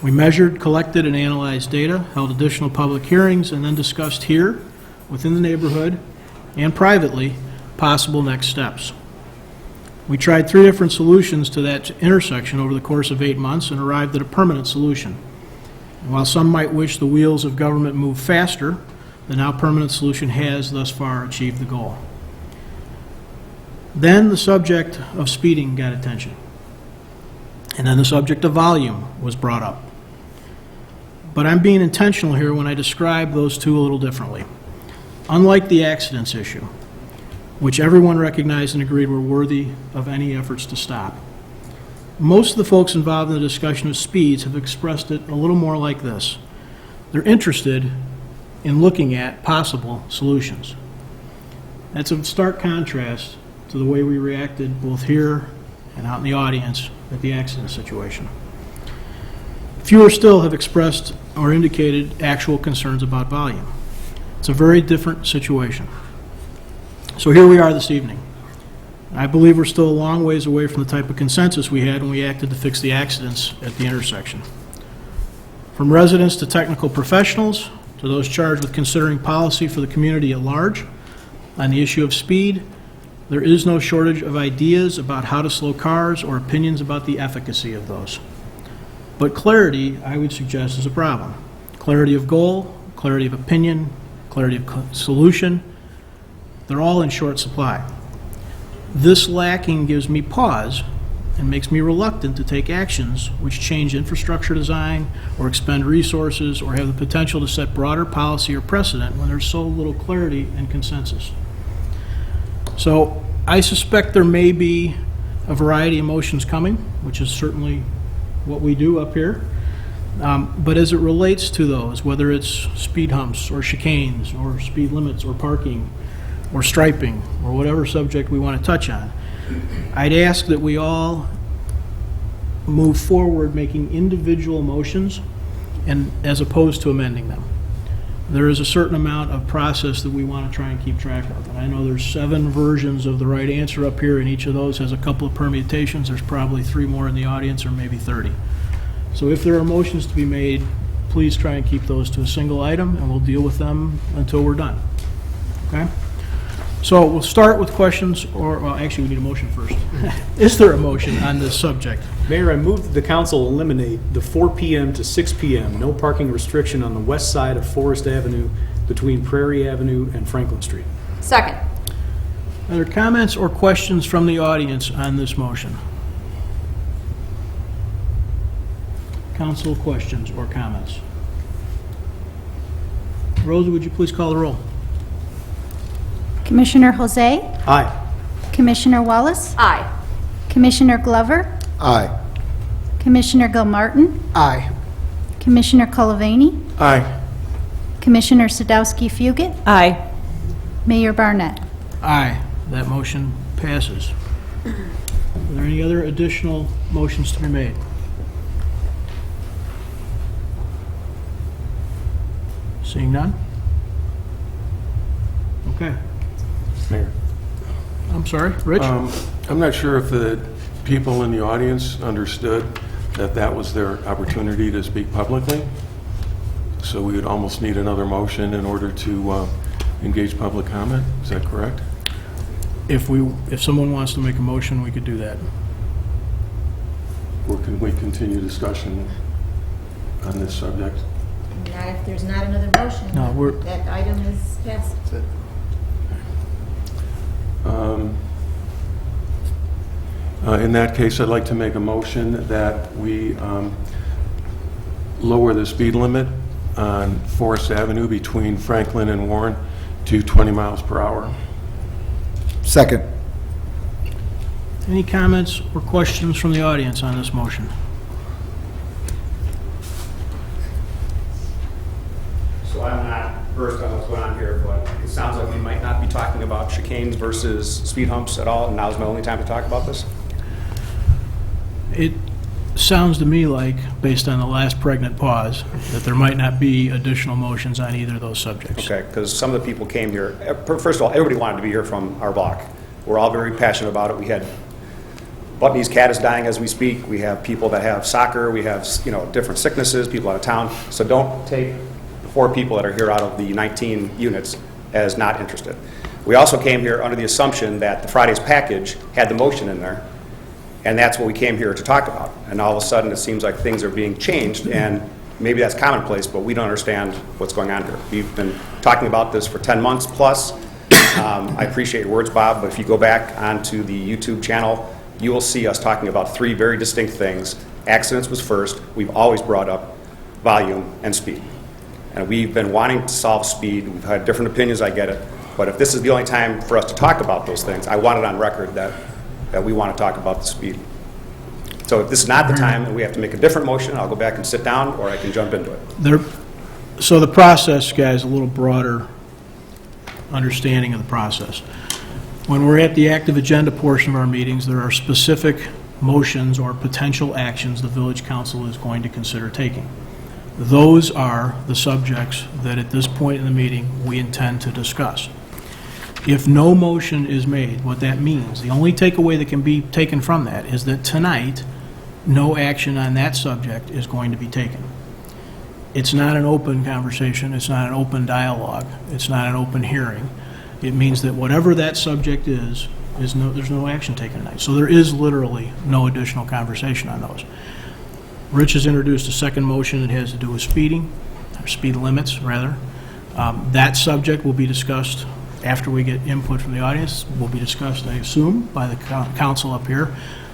We measured, collected, and analyzed data, held additional public hearings, and then discussed here, within the neighborhood, and privately, possible next steps. We tried 3 different solutions to that intersection over the course of 8 months and arrived at a permanent solution. And while some might wish the wheels of government moved faster, the now permanent solution has thus far achieved the goal. Then the subject of speeding got attention. And then the subject of volume was brought up. But I'm being intentional here when I describe those two a little differently. Unlike the accidents issue, which everyone recognized and agreed were worthy of any efforts to stop, most of the folks involved in the discussion of speeds have expressed it a little more like this. They're interested in looking at possible solutions. That's a stark contrast to the way we reacted both here and out in the audience at the accident situation. Fewer still have expressed or indicated actual concerns about volume. It's a very different situation. So here we are this evening. I believe we're still a long ways away from the type of consensus we had when we acted to fix the accidents at the intersection. From residents to technical professionals to those charged with considering policy for the community at large, on the issue of speed, there is no shortage of ideas about how to slow cars or opinions about the efficacy of those. But clarity, I would suggest, is a problem. Clarity of goal, clarity of opinion, clarity of solution, they're all in short supply. This lacking gives me pause and makes me reluctant to take actions which change infrastructure design or expend resources or have the potential to set broader policy or precedent when there's so little clarity and consensus. So I suspect there may be a variety of motions coming, which is certainly what we do up here. But as it relates to those, whether it's speed humps or chicanes or speed limits or parking or striping, or whatever subject we want to touch on, I'd ask that we all move forward making individual motions and as opposed to amending them. There is a certain amount of process that we want to try and keep track of. And I know there's 7 versions of the right answer up here, and each of those has a couple of permutations. There's probably 3 more in the audience, or maybe 30. So if there are motions to be made, please try and keep those to a single item, and we'll deal with them until we're done. Okay? So we'll start with questions, or, well, actually, we need a motion first. Is there a motion on this subject? Mayor, I move that the council eliminate the 4 p.m. to 6 p.m. no parking restriction on the west side of Forest Avenue between Prairie Avenue and Franklin Street. Second. Are there comments or questions from the audience on this motion? Council questions or comments? Rosa, would you please call the roll? Commissioner Jose? Aye. Commissioner Wallace? Aye. Commissioner Glover? Aye. Commissioner Gilmartin? Aye. Commissioner Cullivaney? Aye. Commissioner Sadowski Fugit? Aye. Mayor Barnett? Aye. That motion passes. Are there any other additional motions to be made? Seeing none? Okay. Mayor. I'm sorry, Rich? I'm not sure if the people in the audience understood that that was their opportunity to speak publicly. So we would almost need another motion in order to engage public comment. Is that correct? If someone wants to make a motion, we could do that. Or can we continue discussion on this subject? Not if there's not another motion. No, we're- That item is passed. In that case, I'd like to make a motion that we lower the speed limit on Forest Avenue between Franklin and Warren to 20 miles per hour. Second. Any comments or questions from the audience on this motion? So I'm not versed on what's going on here, but it sounds like we might not be talking about chicanes versus speed humps at all, and now's my only time to talk about this? It sounds to me like, based on the last pregnant pause, that there might not be additional motions on either of those subjects. Okay, because some of the people came here, first of all, everybody wanted to be here from our block. We're all very passionate about it. We had, Butney's cat is dying as we speak. We have people that have soccer. We have, different sicknesses, people out of town. So don't take the 4 people that are here out of the 19 units as not interested. We also came here under the assumption that the Friday's package had the motion in there, and that's what we came here to talk about. And all of a sudden, it seems like things are being changed, and maybe that's commonplace, but we don't understand what's going on here. We've been talking about this for 10 months plus. I appreciate your words, Bob, but if you go back onto the YouTube channel, you will see us talking about 3 very distinct things. Accidents was first. We've always brought up volume and speed. And we've been wanting to solve speed. We've had different opinions, I get it. But if this is the only time for us to talk about those things, I want it on record that we want to talk about the speed. So if this is not the time and we have to make a different motion, I'll go back and sit down, or I can jump into it. So the process, guys, a little broader understanding of the process. When we're at the active agenda portion of our meetings, there are specific motions or potential actions the village council is going to consider taking. Those are the subjects that at this point in the meeting we intend to discuss. If no motion is made, what that means, the only takeaway that can be taken from that is that tonight, no action on that subject is going to be taken. It's not an open conversation, it's not an open dialogue, it's not an open hearing. It means that whatever that subject is there's no action taken tonight. So there is literally no additional conversation on those. Rich has introduced a second motion that has to do with speeding, or speed limits, rather. That subject will be discussed after we get input from the audience. Will be discussed, I assume, by the council up here.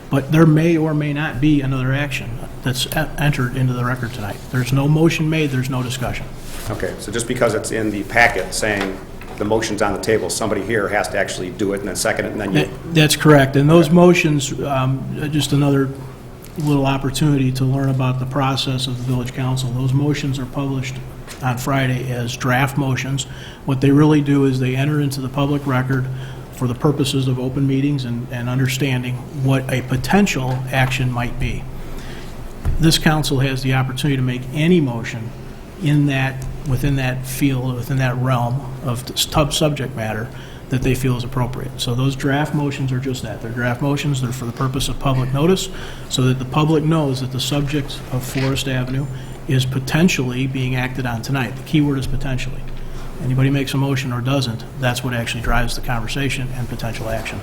But there may or may not be another action that's entered into the record tonight. There's no motion made, there's no discussion. Okay, so just because it's in the packet saying the motion's on the table, somebody here has to actually do it and then second it, and then you... That's correct. And those motions, just another little opportunity to learn about the process of the village council. Those motions are published on Friday as draft motions. What they really do is they enter into the public record for the purposes of open meetings and understanding what a potential action might be. This council has the opportunity to make any motion in that, within that field, within that realm of subject matter that they feel is appropriate. So those draft motions are just that. They're draft motions. They're for the purpose of public notice, so that the public knows that the subject of Forest Avenue is potentially being acted on tonight. The key word is potentially. Anybody makes a motion or doesn't, that's what actually drives the conversation and potential action.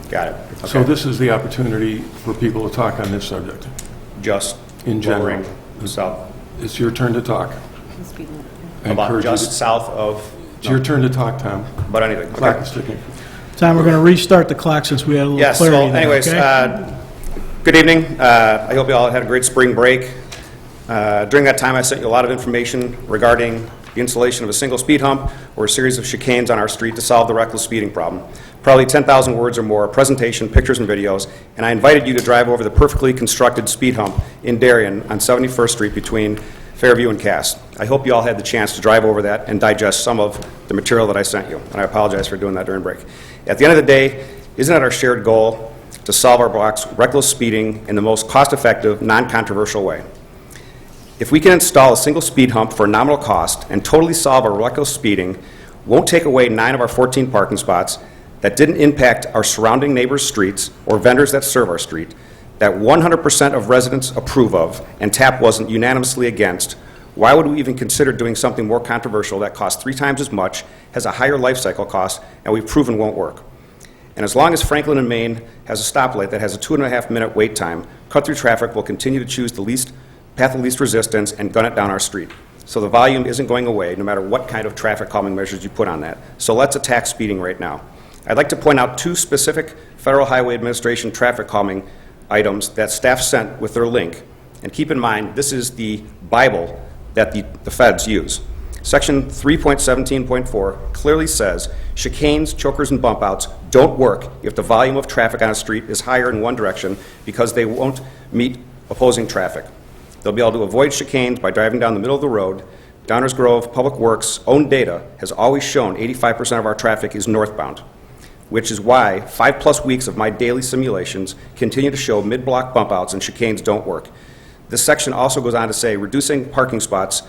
Got it. So Okay. this is the opportunity for people to talk on this subject. Just In general. lowering south, It's your turn to talk. I about encourage you just to- south of, It's your turn to talk, Tom. but anyway. Clock Okay. is ticking. Tom, we're going to restart the clock since we had a little Yes, clarity well, there, anyways, okay? good evening. I hope you all had a great spring break. During that time, I sent you a lot of information regarding the installation of a single speed hump or a series of chicanes on our street to solve the reckless speeding problem. Probably 10,000 words or more, presentation, pictures, and videos, and I invited you to drive over the perfectly constructed speed hump in Darien on 71st Street between Fairview and Cass. I hope you all had the chance to drive over that and digest some of the material that I sent you, and I apologize for doing that during break. At the end of the day, isn't it our shared goal to solve our block's reckless speeding in the most cost-effective, non-controversial way? If we can install a single speed hump for a nominal cost and totally solve our reckless speeding, won't take away 9 of our 14 parking spots, that didn't impact our surrounding neighbors' streets or vendors that serve our street, that 100% of residents approve of, and TAP wasn't unanimously against, why would we even consider doing something more controversial that costs 3 times as much, has a higher life cycle cost, and we've proven won't work? And as long as Franklin and Main has a stoplight that has a 2.5-minute wait time, cut-through traffic will continue to choose the path of least resistance and gun it down our street. So the volume isn't going away, no matter what kind of traffic calming measures you put on that. So let's attack speeding right now. I'd like to point out 2 specific Federal Highway Administration traffic calming items that staff sent with their link. And keep in mind, this is the Bible that the feds use. Section 3.17.4 clearly says chicanes, chokers, and bump outs don't work if the volume of traffic on a street is higher in one direction because they won't meet opposing traffic. They'll be able to avoid chicanes by driving down the middle of the road. Downers Grove Public Works' own data has always shown 85% of our traffic is northbound, which is why 5+ weeks of my daily simulations continue to show mid-block bump outs and chicanes don't work. This section also goes on to say reducing parking spots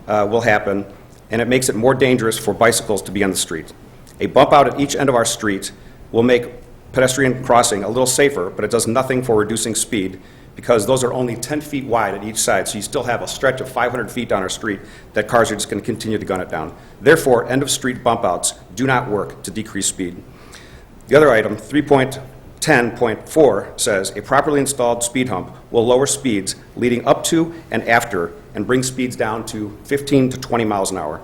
will happen, and it makes it more dangerous for bicycles to be on the street. A bump out at each end of our street will make pedestrian crossing a little safer, but it does nothing for reducing speed because those are only 10 feet wide at each side, so you still have a stretch of 500 feet down our street that cars are just going to continue to gun it down. Therefore, end-of-street bump outs do not work to decrease speed. The other item, 3.10.4, says a properly installed speed hump will lower speeds leading up to and after and bring speeds down to 15 to 20 miles an hour.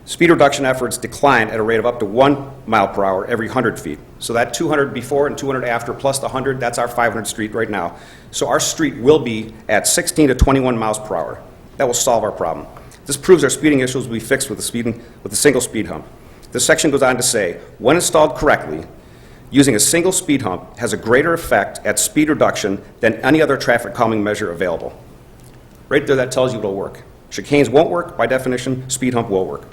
Speed reduction efforts decline at a rate of up to 1 mile per hour every 100 feet. So that 200 before and 200 after plus the 100, that's our 500 street right now. So our street will be at 16 to 21 miles per hour. That will solve our problem. This proves our speeding issues will be fixed with a single speed hump. This section goes on to say, when installed correctly, using a single speed hump has a greater effect at speed reduction than any other traffic calming measure available. Right there, that tells you it'll work. Chicanes won't work, by definition, speed hump will work.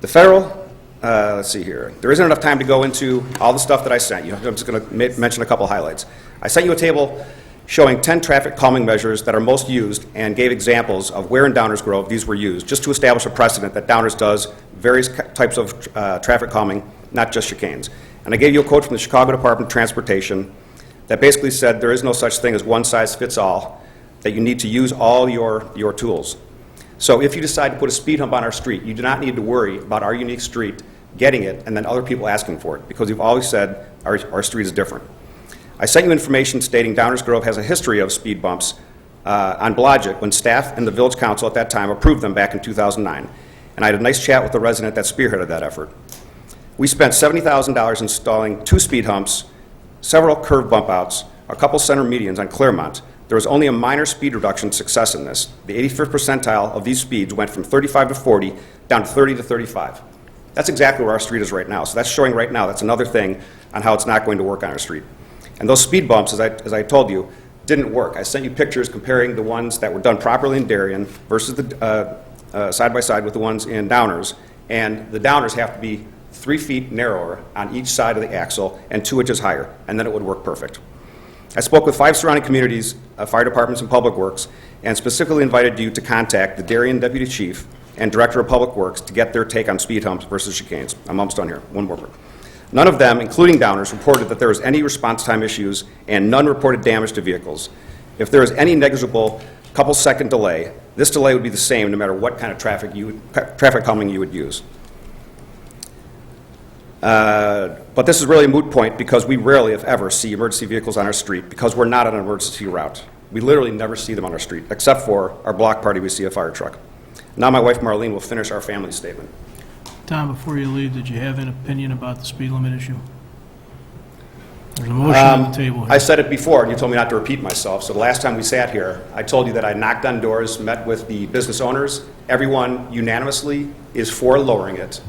The federal, let's see here, there isn't enough time to go into all the stuff that I sent you. I'm just going to mention a couple highlights. I sent you a table showing 10 traffic calming measures that are most used and gave examples of where in Downers Grove these were used, just to establish a precedent that Downers does various types of traffic calming, not just chicanes. And I gave you a quote from the Chicago Department of Transportation that basically said there is no such thing as one size fits all, that you need to use all your tools. So if you decide to put a speed hump on our street, you do not need to worry about our unique street getting it and then other people asking for it, because we've always said our street is different. I sent you information stating Downers Grove has a history of speed bumps on Blodgett when staff and the village council at that time approved them back in 2009. And I had a nice chat with the resident that spearheaded that effort. We spent $70,000 installing 2 speed humps, several curved bump outs, a couple center medians on Claremont. There was only a minor speed reduction success in this. The 85th percentile of these speeds went from 35 to 40 down to 30 to 35. That's exactly where our street is right now. So that's showing right now, that's another thing on how it's not going to work on our street. And those speed bumps, as I told you, didn't work. I sent you pictures comparing the ones that were done properly in Darien versus the side by side with the ones in Downers, and the Downers have to be 3 feet narrower on each side of the axle and 2 inches higher, and then it would work perfect. I spoke with 5 surrounding communities, fire departments and public works, and specifically invited you to contact the Darien Deputy Chief and Director of Public Works to get their take on speed humps versus chicanes. I'm almost done here. One more word. None of them, including Downers, reported that there was any response time issues, and none reported damage to vehicles. If there was any negligible couple-second delay, this delay would be the same no matter what kind of traffic calming you would use. But this is really a moot point because we rarely, if ever, see emergency vehicles on our street because we're not on an emergency route. We literally never see them on our street, except for our block party, we see a fire truck. Now my wife Marlene will finish our family statement. Tom, before you leave, did you have an opinion about the speed limit issue? There's a motion on the table here. I said it before, and you told me not to repeat myself. So the last time we sat here, I told you that I knocked on doors, met with the business owners. Everyone unanimously is for lowering it.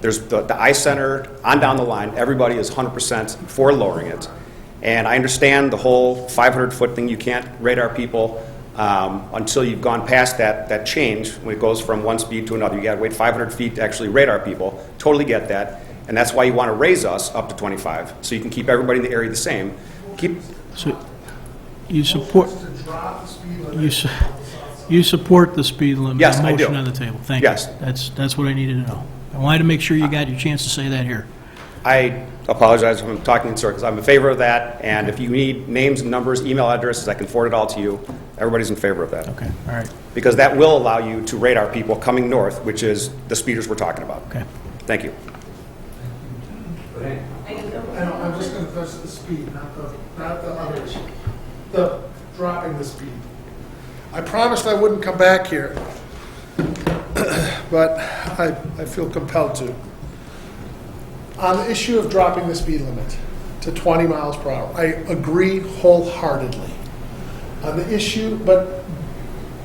There's the Eye Center, on down the line, everybody is 100% for lowering it. And I understand the whole 500-foot thing. You can't radar people until you've gone past that change when it goes from one speed to another. You got to wait 500 feet to actually radar people. Totally get that. And that's why you want to raise us up to 25, so you can keep everybody in the area the same. So you support, you support the speed limit? Yes, I do. Motion on the table. Thank you. Yes. That's what I needed to know. I wanted to make sure you got your chance to say that here. I apologize if I'm talking in circles. I'm in favor of that, and if you need names and numbers, email addresses, I can forward it all to you. Everybody's in favor of that. Okay, all right. Because that will allow you to radar people coming north, which is the speeders we're talking about. Okay. Thank you. I'm just going to touch the speed, not the other issue. The dropping the speed. I promised I wouldn't come back here, but I feel compelled to. On the issue of dropping the speed limit to 20 miles per hour, I agree wholeheartedly. On the issue, but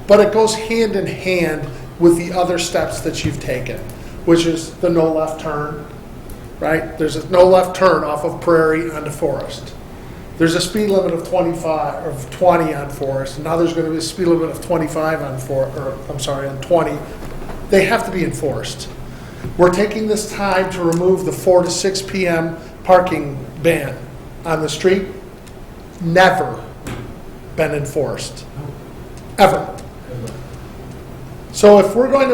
it goes hand in hand with the other steps that you've taken, which is the no left turn, right? There's a no left turn off of Prairie onto Forest. There's a speed limit of 25 or 20 on Forest, and now there's going to be a speed limit of 25 on 20. They have to be enforced. We're taking this time to remove the 4 to 6 p.m. parking ban on the street. Never been enforced, ever. So if we're going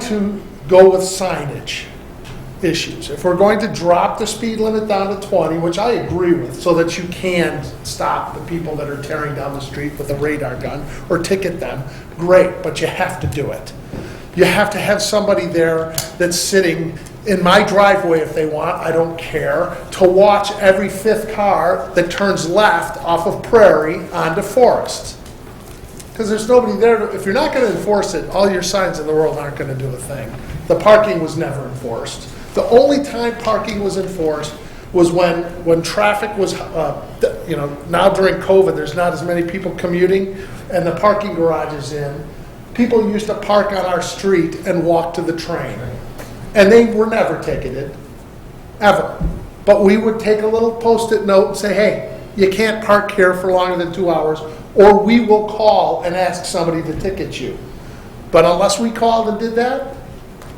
to go with signage issues, if we're going to drop the speed limit down to 20, which I agree with, so that you can stop the people that are tearing down the street with a radar gun or ticket them, great, but you have to do it. You have to have somebody there that's sitting in my driveway if they want, I don't care, to watch every 5th car that turns left off of Prairie onto Forest. Because there's nobody there. If you're not going to enforce it, all your signs in the world aren't going to do a thing. The parking was never enforced. The only time parking was enforced was when traffic was, now during COVID, there's not as many people commuting, and the parking garage is in. People used to park on our street and walk to the train. And they were never ticketed, ever. But we would take a little Post-it note and say, hey, you can't park here for longer than 2 hours, or we will call and ask somebody to ticket you. But unless we called and did that,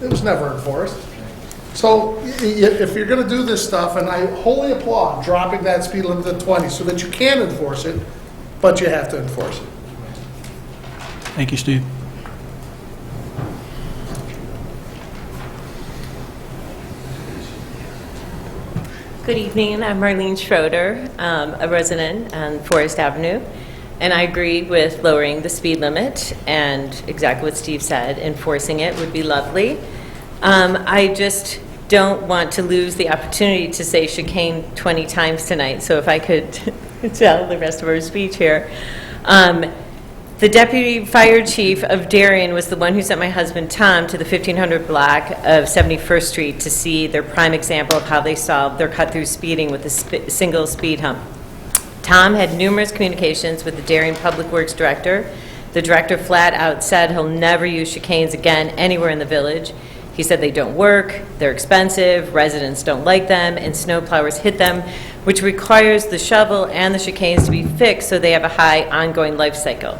it was never enforced. So if you're going to do this stuff, and I wholly applaud dropping that speed limit to 20 so that you can enforce it, but you have to enforce it. Thank you, Steve. Good evening. I'm Marlene Schroeder, a resident on Forest Avenue, and I agree with lowering the speed limit, and exactly what Steve said, enforcing it would be lovely. I just don't want to lose the opportunity to say chicane 20 times tonight, so if I could tell the rest of our speech here. The deputy fire chief of Darien was the one who sent my husband Tom to the 1500 block of 71st Street to see their prime example of how they solved their cut-through speeding with a single speed hump. Tom had numerous communications with the Darien Public Works director. The director flat out said he'll never use chicanes again anywhere in the village. He said they don't work, they're expensive, residents don't like them, and snowplowers hit them which requires the shovel and the chicanes to be fixed so they have a high ongoing life cycle.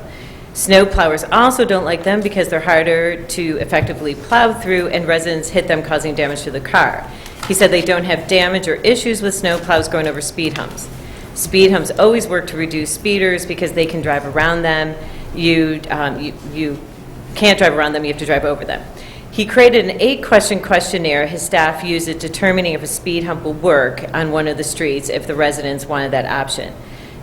Snow plowers also don't like them because they're harder to effectively plow through and residents hit them, causing damage to the car. He said they don't have damage or issues with snow plows going over speed humps. Speed humps always work to reduce speeders because they can drive around them. You can't drive around them, you have to drive over them. He created an 8-question questionnaire his staff used at determining if a speed hump will work on one of the streets if the residents wanted that option.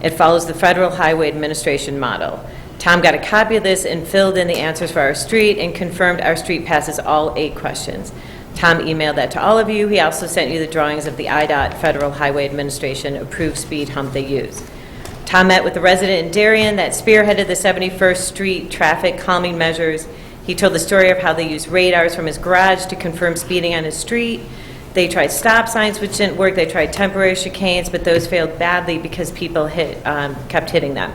It follows the Federal Highway Administration model. Tom got a copy of this and filled in the answers for our street and confirmed our street passes all 8 questions. Tom emailed that to all of you. He also sent you the drawings of the IDOT Federal Highway Administration approved speed hump they use. Tom met with the resident in Darien that spearheaded the 71st Street traffic calming measures. He told the story of how they used radars from his garage to confirm speeding on his street. They tried stop signs, which didn't work. They tried temporary chicanes, but those failed badly because people kept hitting them.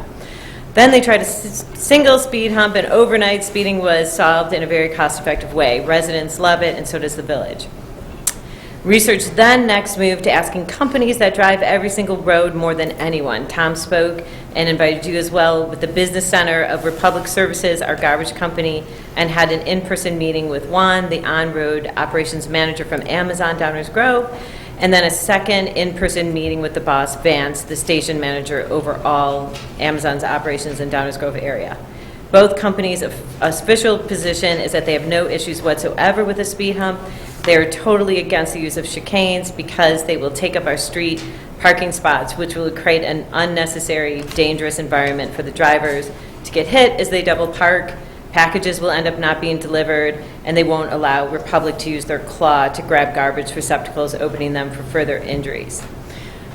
Then they tried a single speed hump, and overnight speeding was solved in a very cost-effective way. Residents love it, and so does the village. Research then next moved to asking companies that drive every single road more than anyone. Tom spoke and invited you as well with the Business Center of Republic Services, our garbage company, and had an in-person meeting with Juan, the on-road operations manager from Amazon Downers Grove, and then a second in-person meeting with the boss, Vance, the station manager over all Amazon's operations in Downers Grove area. Both companies' official position is that they have no issues whatsoever with a speed hump. They are totally against the use of chicanes because they will take up our street parking spots, which will create an unnecessary, dangerous environment for the drivers to get hit as they double park. Packages will end up not being delivered, and they won't allow Republic to use their claw to grab garbage receptacles, opening them for further injuries.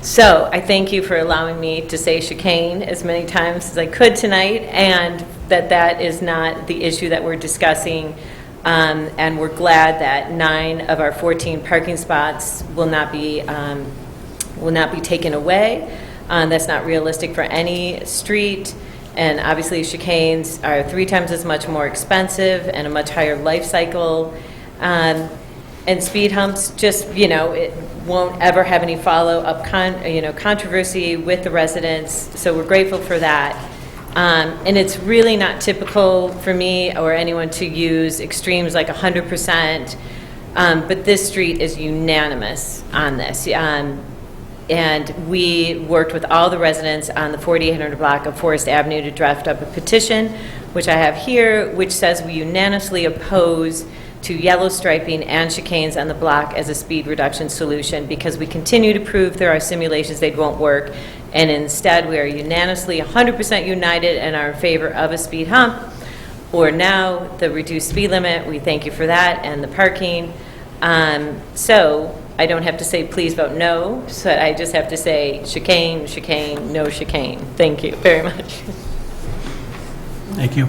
So I thank you for allowing me to say chicane as many times as I could tonight, and that is not the issue that we're discussing. And we're glad that 9 of our 14 parking spots will not be taken away. That's not realistic for any street. And obviously, chicanes are 3 times as much more expensive and a much higher life cycle. And speed humps just, it won't ever have any follow-up controversy with the residents. So we're grateful for that. And it's really not typical for me or anyone to use extremes like 100%, but this street is unanimous on this. And we worked with all the residents on the 4800 block of Forest Avenue to draft up a petition, which I have here, which says we unanimously oppose to yellow striping and chicanes on the block as a speed reduction solution because we continue to prove through our simulations they won't work, and instead we are unanimously 100% united and are in favor of a speed hump, or now the reduced speed limit. We thank you for that, and the parking. So I don't have to say please vote no, so I just have to say chicane, chicane, no chicane. Thank you very much. Thank you.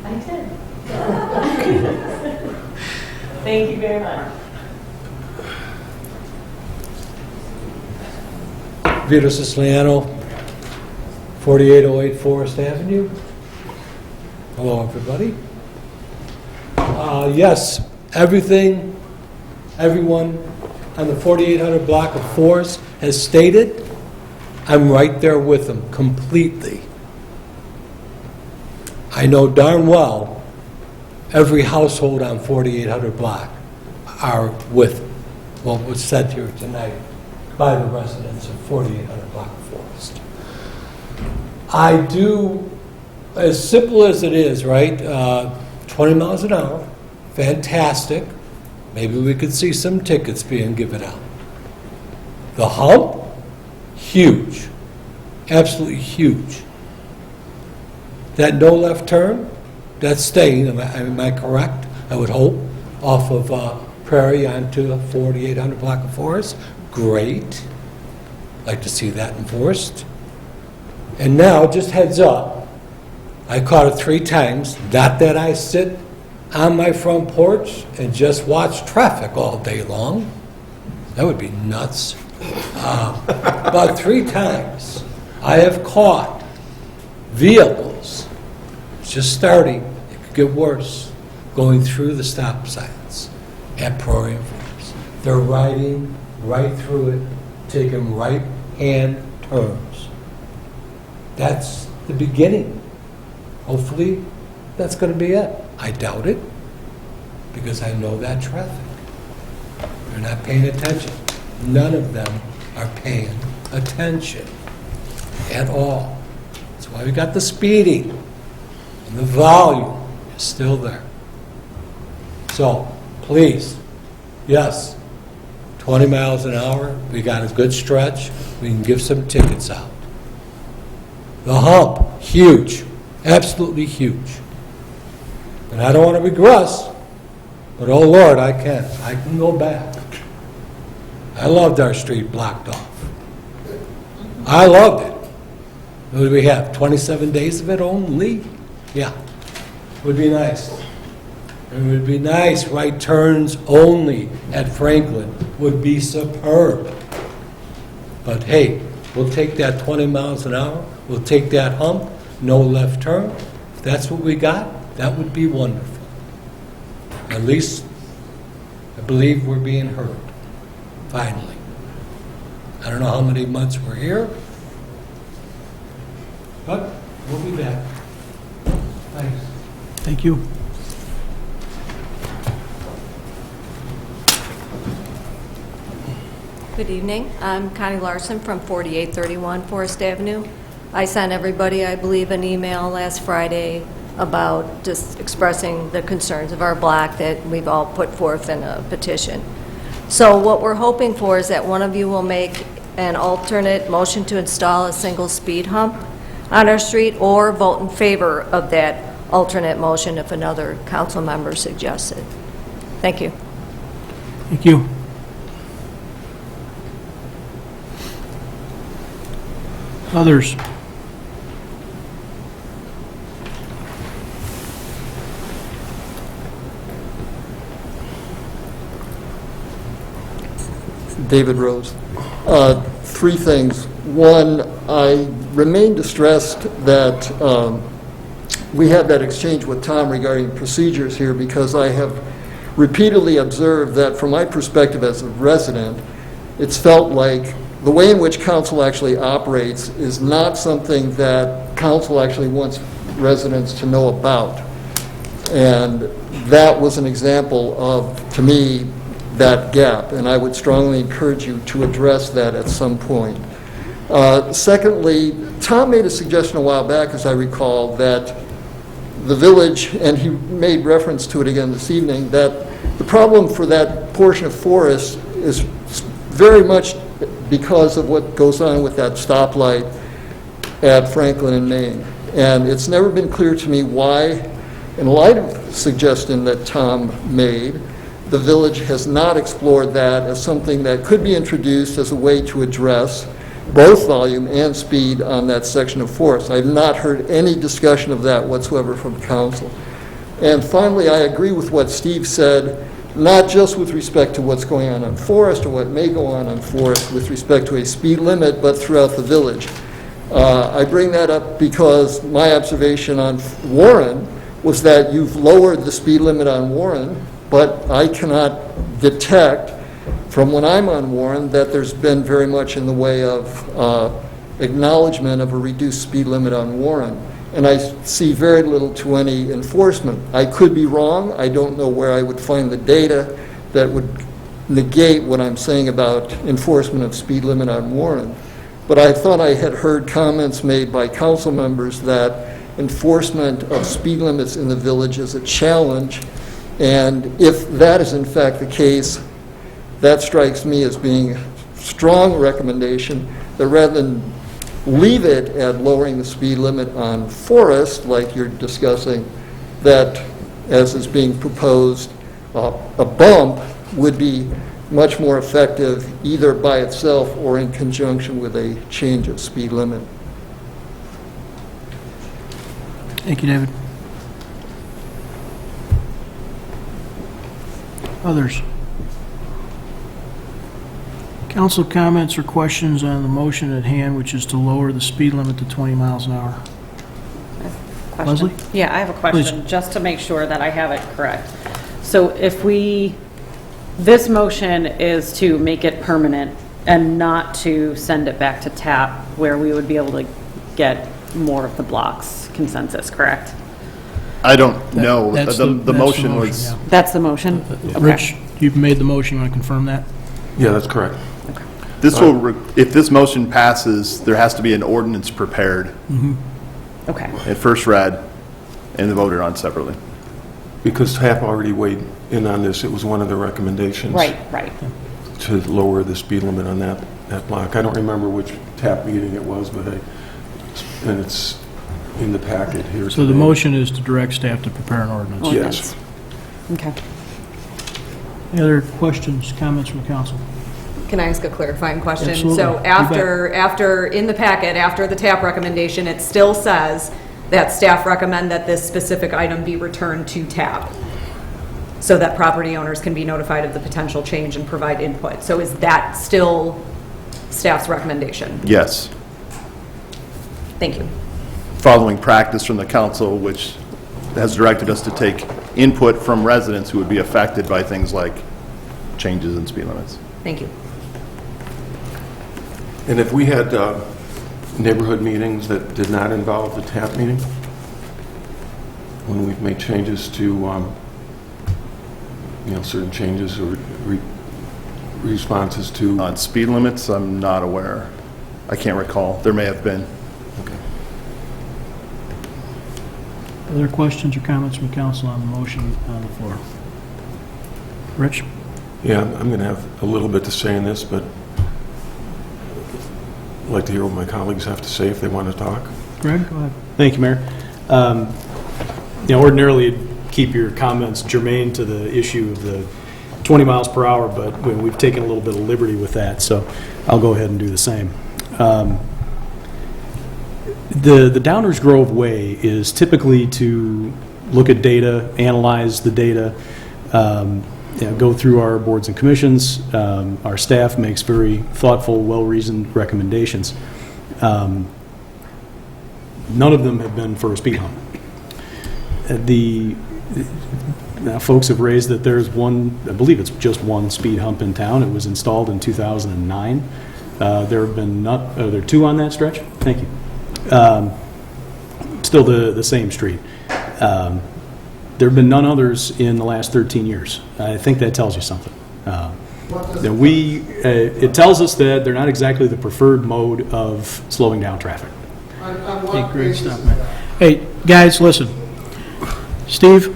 I did. Thank you very much. Vito Siciliano, 4808 Forest Avenue. Hello, everybody. Yes, everyone on the 4800 block of Forest has stated, I'm right there with them completely. I know darn well every household on 4800 block are with what was said here tonight by the residents of 4800 block of Forest. I do, as simple as it is, right, 20 miles an hour, fantastic. Maybe we could see some tickets being given out. The hump, huge, absolutely huge. That no left turn, that's staying, am I correct? I would hope, off of Prairie onto 4800 block of Forest. Great. Like to see that enforced. And now, just heads up, I caught it 3 times. Not that I sit on my front porch and just watch traffic all day long. That would be nuts. About 3 times I have caught vehicles just starting, it could get worse, going through the stop signs at Prairie and Forest. They're riding right through it taking right-hand turns. That's the beginning. Hopefully, that's going to be it. I doubt it, because I know that traffic. They're not paying attention. None of them are paying attention at all. That's why we got the speeding, and the volume is still there. So, please, yes, 20 miles an hour, we got a good stretch, we can give some tickets out. The hump, huge, absolutely huge. And I don't want to regress, but oh Lord, I can go back. I loved our street blocked off. I loved it. What do we have, 27 days of it only? Yeah, would be nice. It would be nice, right turns only at Franklin would be superb. But hey, we'll take that 20 miles an hour, we'll take that hump, no left turn. If that's what we got, that would be wonderful. At least, I believe we're being heard, finally. I don't know how many months we're here, but we'll be back. Thanks. Thank you. Good evening. I'm Connie Larson from 4831 Forest Avenue. I sent everybody, I believe, an email last Friday about just expressing the concerns of our block that we've all put forth in a petition. So what we're hoping for is that one of you will make an alternate motion to install a single speed hump on our street, or vote in favor of that alternate motion if another council member suggests it. Thank you. Thank you. Others? David Rose. Three things. One, I remain distressed that we had that exchange with Tom regarding procedures here, because I have repeatedly observed that from my perspective as a resident, it's felt like the way in which council actually operates is not something that council actually wants residents to know about. And that was an example of, to me, that gap, and I would strongly encourage you to address that at some point. Secondly, Tom made a suggestion a while back, as I recall, that the village, and he made reference to it again this evening, that the problem for that portion of Forest is very much because of what goes on with that stoplight at Franklin and Main. And it's never been clear to me why, in light of the suggestion that Tom made, the village has not explored that as something that could be introduced as a way to address both volume and speed on that section of Forest. I've not heard any discussion of that whatsoever from council. And finally, I agree with what Steve said, not just with respect to what's going on Forest or what may go on Forest with respect to a speed limit, but throughout the village. I bring that up because my observation on Warren was that you've lowered the speed limit on Warren, but I cannot detect from when I'm on Warren that there's been very much in the way of acknowledgement of a reduced speed limit on Warren. And I see very little to any enforcement. I could be wrong. I don't know where I would find the data that would negate what I'm saying about enforcement of speed limit on Warren. But I thought I had heard comments made by council members that enforcement of speed limits in the village is a challenge. And if that is in fact the case, that strikes me as being a strong recommendation that rather than leave it at lowering the speed limit on Forest, like you're discussing, that, as is being proposed, a bump would be much more effective either by itself or in conjunction with a change of speed limit. Thank you, David. Others? Council comments or questions on the motion at hand, which is to lower the speed limit to 20 miles an hour? Question. Leslie? Yeah, I have a question, Please. just to make sure that I have it correct. So if this motion is to make it permanent And not to send it back to TAP where we would be able to get more of the blocks consensus, correct? I don't know. That's The that's motion was, yeah. That's the motion? Okay. Rich, you've made the motion, you want to confirm that? Yeah, that's correct. this will, if this motion passes, there has to be an ordinance prepared Okay. and first read and voted on separately. Because TAP already weighed in on this, it was one of the recommendations. Right, right. To lower the speed limit on that block. I don't remember which TAP meeting it was, but and it's in the packet here. So the today. motion is to direct staff to prepare an ordinance. Yes. Okay. Any other questions, comments from the council? Can I ask a clarifying question? Absolutely. So You bet. after, in the packet, after the TAP recommendation, it still says that staff recommend that this specific item be returned to TAP, so that property owners can be notified of the potential change and provide input. So is that still staff's recommendation? Yes, Thank you. following practice from the council, which has directed us to take input from residents who would be affected by things like changes in speed limits. Thank you. And if we had neighborhood meetings that did not involve the TAP meeting, when we've made changes to, certain changes or responses to... On speed limits, I'm not aware. I can't recall. There may have been. Okay. Other questions or comments from council on the motion on the floor? Rich? Yeah, I'm going to have a little bit to say in this, but I'd like to hear what my colleagues have to say if they want to talk. Greg, go ahead. Thank you, Mayor. Ordinarily, you'd keep your comments germane to the issue of the 20 miles per hour, but we've taken a little bit of liberty with that, so I'll go ahead and do the same. The Downers Grove way is typically to look at data, analyze the data, go through our boards and commissions. Our staff makes very thoughtful, well-reasoned recommendations. None of them have been for a speed hump. Now, folks have raised that there's one, I believe it's just one speed hump in town. It was installed in 2009. There have been are there two on that stretch? Thank you. Still the same street. There have been none others in the last 13 years. I think that tells you something. It tells us that they're not exactly the preferred mode of slowing down traffic. Hey, Greg, stop, man. Hey, guys, listen. Steve,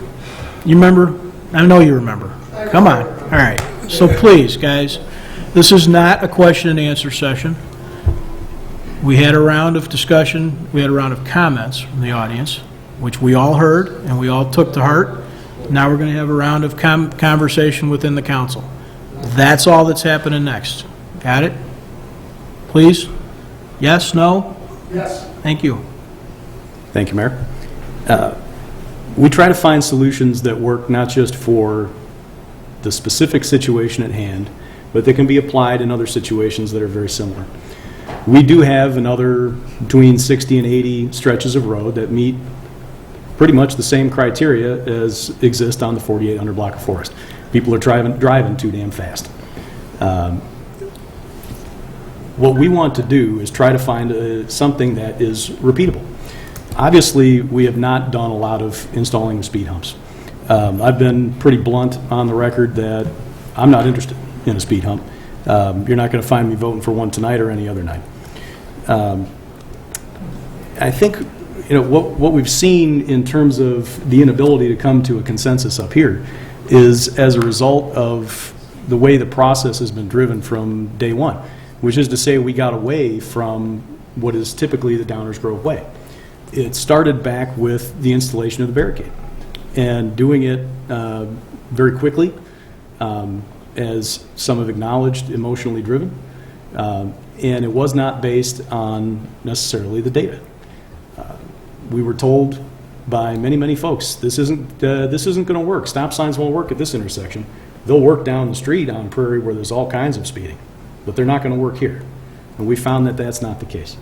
you remember? I know you remember. Come on. All right. So please, guys, this is not a question and answer session. We had a round of discussion, we had a round of comments from the audience, which we all heard and we all took to heart. Now we're going to have a round of conversation within the council. That's all that's happening next. Got it? Please? Yes? No? Yes. Thank you. Thank you, Mayor. We try to find solutions that work not just for the specific situation at hand, but that can be applied in other situations that are very similar. We do have another between 60 and 80 stretches of road that meet pretty much the same criteria as exist on the 4800 block of Forest. People are driving too damn fast. What we want to do is try to find something that is repeatable. Obviously, we have not done a lot of installing speed humps. I've been pretty blunt on the record that I'm not interested in a speed hump. You're not going to find me voting for one tonight or any other night. I think what we've seen in terms of the inability to come to a consensus up here is as a result of the way the process has been driven from day one, which is to say we got away from what is typically the Downers Grove way. It started back with the installation of the barricade and doing it very quickly, as some have acknowledged, emotionally driven, and it was not based on necessarily the data. We were told by many folks, this isn't going to work. Stop signs won't work at this intersection. They'll work down the street on Prairie where there's all kinds of speeding, but they're not going to work here. And we found that that's not the case.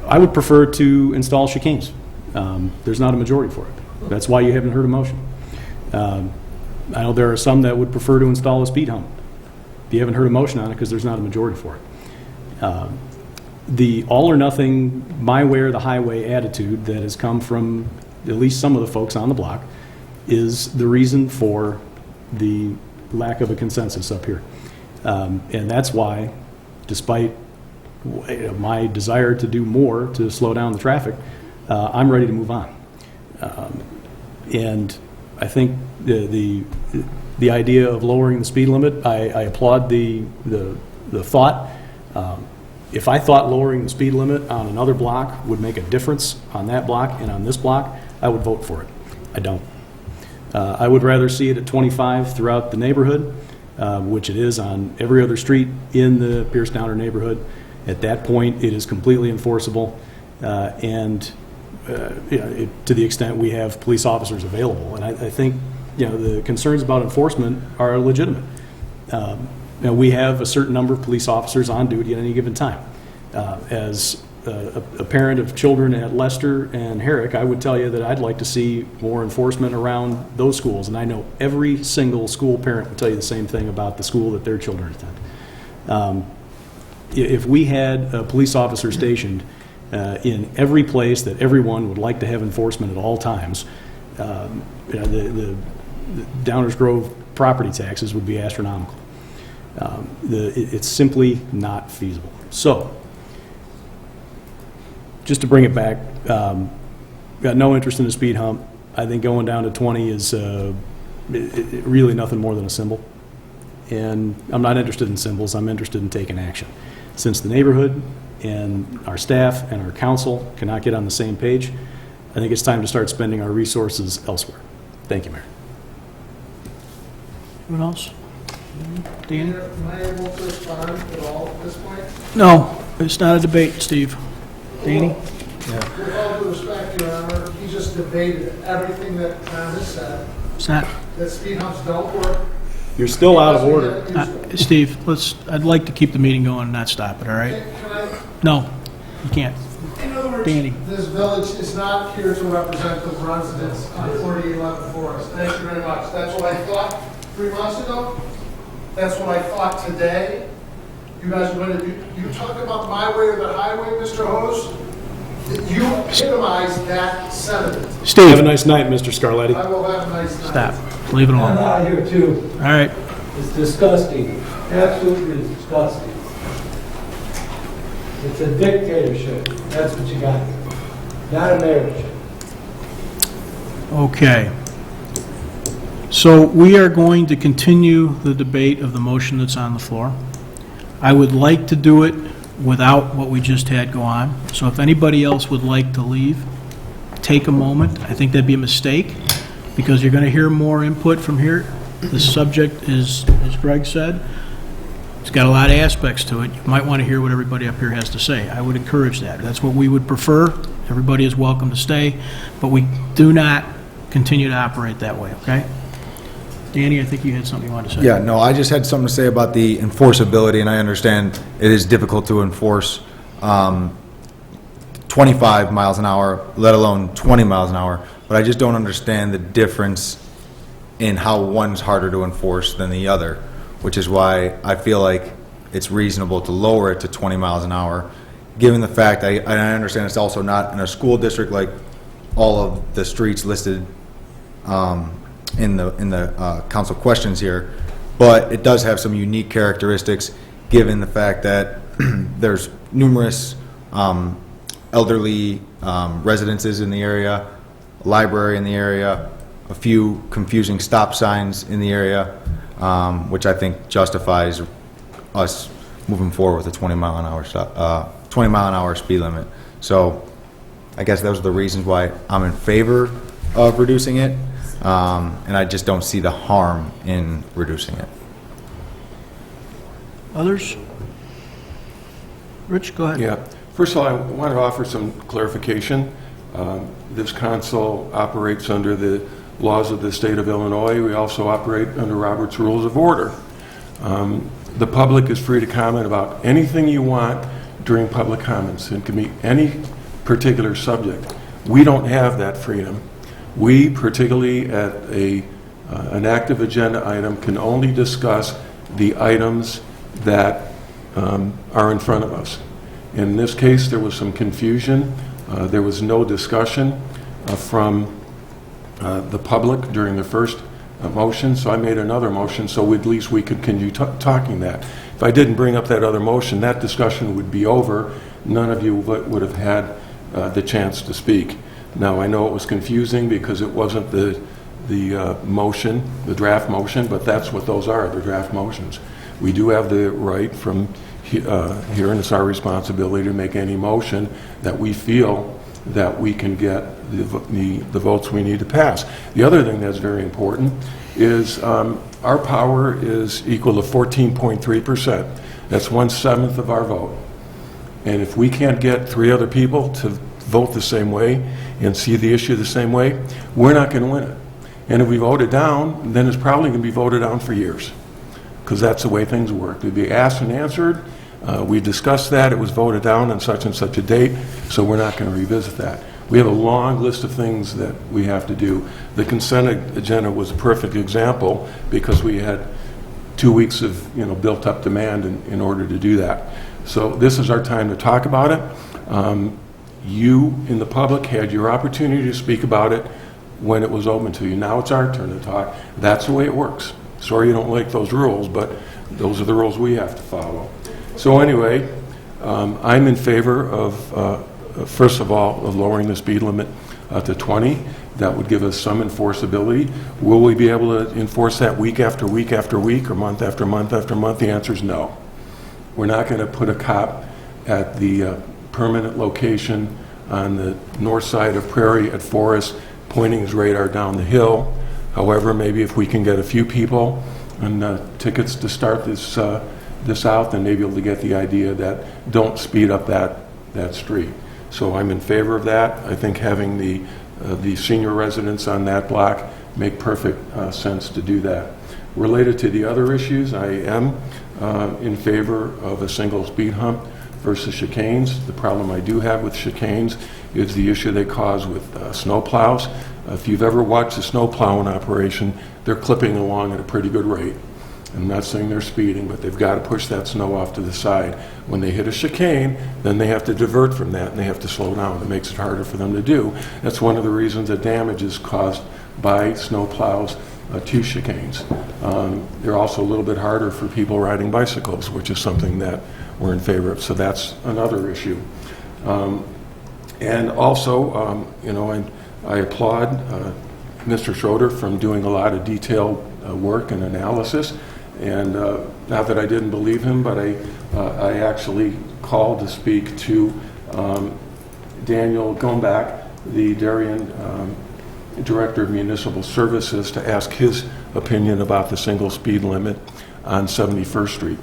I would prefer to install chicanes. There's not a majority for it. That's why you haven't heard a motion. I know there are some that would prefer to install a speed hump. You haven't heard a motion on it because there's not a majority for it. The all or nothing, my way or the highway attitude that has come from at least some of the folks on the block is the reason for the lack of a consensus up here. And that's why, despite my desire to do more to slow down the traffic, I'm ready to move on. And I think the idea of lowering the speed limit, I applaud the thought. If I thought lowering the speed limit on another block would make a difference on that block and on this block, I would vote for it. I don't. I would rather see it at 25 throughout the neighborhood, which it is on every other street in the Pierce Downer neighborhood. At that point, it is completely enforceable, and to the extent we have police officers available. And I think the concerns about enforcement are legitimate. We have a certain number of police officers on duty at any given time. As a parent of children at Lester and Herrick, I would tell you that I'd like to see more enforcement around those schools, and I know every single school parent will tell you the same thing about the school that their children attend. If we had a police officer stationed in every place that everyone would like to have enforcement at all times, the Downers Grove property taxes would be astronomical. It's simply not feasible. So, just to bring it back, got no interest in a speed hump. I think going down to 20 is really nothing more than a symbol. And I'm not interested in symbols, I'm interested in taking action. Since the neighborhood and our staff and our council cannot get on the same page, I think it's time to start spending our resources elsewhere. Thank you, Mayor. Anyone else? Danny? Am I able to respond at all at this point? No, it's not a debate, Steve. Danny? With all due respect, Your Honor, he just debated everything that Tom has said, It's not. that speed humps don't work. You're still out of order. Steve, I'd like to keep the meeting going and not stop it, all right? Can I, No, you can't. in other words, Danny. this village is not here to represent the residents on 4811 Forest. Thank you very much. That's what I thought 3 months ago. That's what I thought today. You guys are going to do, you talk about my way or the highway, Mr. Hose. You epitomize that sentiment. Steve. Have a nice night, Mr. Scarletti. I will have a nice night. Stop. Leave it I'm alone. out here too. All right. It's disgusting, absolutely disgusting. It's a dictatorship, that's what you got here, not a mayorship. Okay. So we are going to continue the debate of the motion that's on the floor. I would like to do it without what we just had go on. So if anybody else would like to leave, take a moment. I think that'd be a mistake because you're going to hear more input from here. The subject is, as Greg said, it's got a lot of aspects to it. You might want to hear what everybody up here has to say. I would encourage that. That's what we would prefer. Everybody is welcome to stay, but we do not continue to operate that way, okay? Danny, I think you had something you wanted to say. Yeah, no, I just had something to say about the enforceability, and I understand it is difficult to enforce 25 miles an hour, let alone 20 miles an hour, but I just don't understand the difference in how one's harder to enforce than the other, which is why I feel like it's reasonable to lower it to 20 miles an hour, given the fact, I understand it's also not in a school district like all of the streets listed in the council questions here, but it does have some unique characteristics given the fact that there's numerous elderly residences in the area, a library in the area, a few confusing stop signs in the area, which I think justifies us moving forward with a 20 mile an hour speed limit. So I guess those are the reasons why I'm in favor of reducing it. And I just don't see the harm in reducing it. Others? Rich, go ahead. Yeah. First of all, I want to offer some clarification. This council operates under the laws of the state of Illinois. We also operate under Robert's Rules of Order. The public is free to comment about anything you want during public comments. It can be any particular subject. We don't have that freedom. We, particularly at an active agenda item, can only discuss the items that are in front of us. In this case, there was some confusion. There was no discussion from the public during the first motion, so I made another motion so at least we could continue talking that. If I didn't bring up that other motion, that discussion would be over. None of you would have had the chance to speak. Now, I know it was confusing because it wasn't the motion, the draft motion, but that's what those are, the draft motions. We do have the right from here, and it's our responsibility to make any motion that we feel that we can get the votes we need to pass. The other thing that's very important is our power is equal to 14.3%. That's 1/7 of our vote. And if we can't get 3 other people to vote the same way and see the issue the same way, we're not going to win it. And if we vote it down, then it's probably going to be voted down for years, because that's the way things work. It'd be asked and answered. We discussed that. It was voted down on such and such a date, so we're not going to revisit that. We have a long list of things that we have to do. The consent agenda was a perfect example because we had 2 weeks of built-up demand in order to do that. So this is our time to talk about it. You, in the public, had your opportunity to speak about it when it was open to you. Now it's our turn to talk. That's the way it works. Sorry you don't like those rules, but those are the rules we have to follow. So anyway, I'm in favor of, first of all, of lowering the speed limit to 20. That would give us some enforceability. Will we be able to enforce that week after week after week or month after month after month? The answer is no. We're not going to put a cop at the permanent location on the north side of Prairie at Forest pointing his radar down the hill. However, maybe if we can get a few people and tickets to start this out, then maybe able to get the idea that don't speed up that street. So I'm in favor of that. I think having the senior residents on that block make perfect sense to do that. Related to the other issues, I am in favor of a single speed hump versus chicanes. The problem I do have with chicanes is the issue they cause with snow plows. If you've ever watched a snow plow in operation, they're clipping along at a pretty good rate. I'm not saying they're speeding, but they've got to push that snow off to the side. When they hit a chicane, then they have to divert from that and they have to slow down. It makes it harder for them to do. That's one of the reasons that damage is caused by snow plows to chicanes. They're also a little bit harder for people riding bicycles, which is something that we're in favor of. So that's another issue. And also, I applaud Mr. Schroeder from doing a lot of detailed work and analysis. And not that I didn't believe him, but I actually called to speak to Daniel Gombach, the Darien Director of Municipal Services, to ask his opinion about the single speed limit on 71st Street.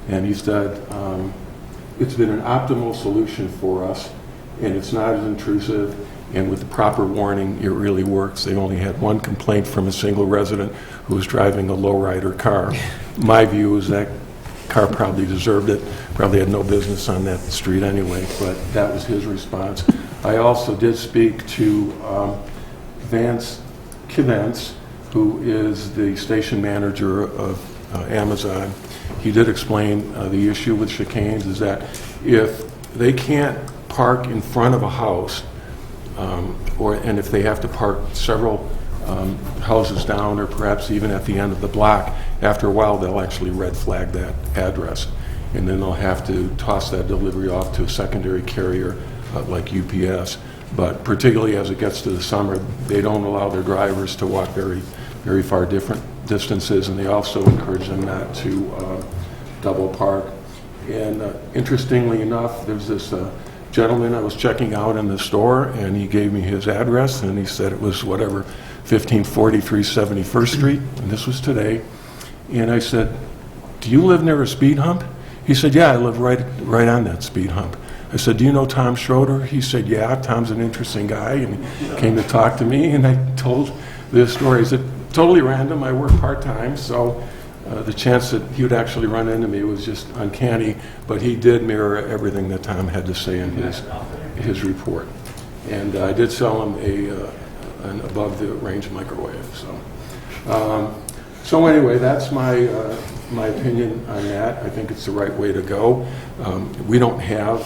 And he said it's been an optimal solution for us, and it's not as intrusive, and with the proper warning, it really works. They only had one complaint from a single resident who was driving a lowrider car. My view is that car probably deserved it, probably had no business on that street anyway, but that was his response. I also did speak to Vance Kivance, who is the station manager of Amazon. He did explain the issue with chicanes is that if they can't park in front of a house, and if they have to park several houses down or perhaps even at the end of the block, after a while they'll actually red flag that address, and then they'll have to toss that delivery off to a secondary carrier like UPS. But particularly as it gets to the summer, they don't allow their drivers to walk very, very far different distances, and they also encourage them not to double park. And interestingly enough, there's this gentleman I was checking out in the store, and he gave me his address, and he said it was whatever, 1543 71st Street, and this was today. And I said, do you live near a speed hump? He said, yeah, I live right on that speed hump. I said, do you know Tom Schroeder? He said, yeah, Tom's an interesting guy, and he came to talk to me, and I told this story. He said, totally random, I work part-time, so the chance that he would actually run into me was just uncanny, but he did mirror everything that Tom had to say in his report. And I did sell him an above-the-range microwave. So anyway, that's my my opinion on that. I think it's the right way to go. We don't have,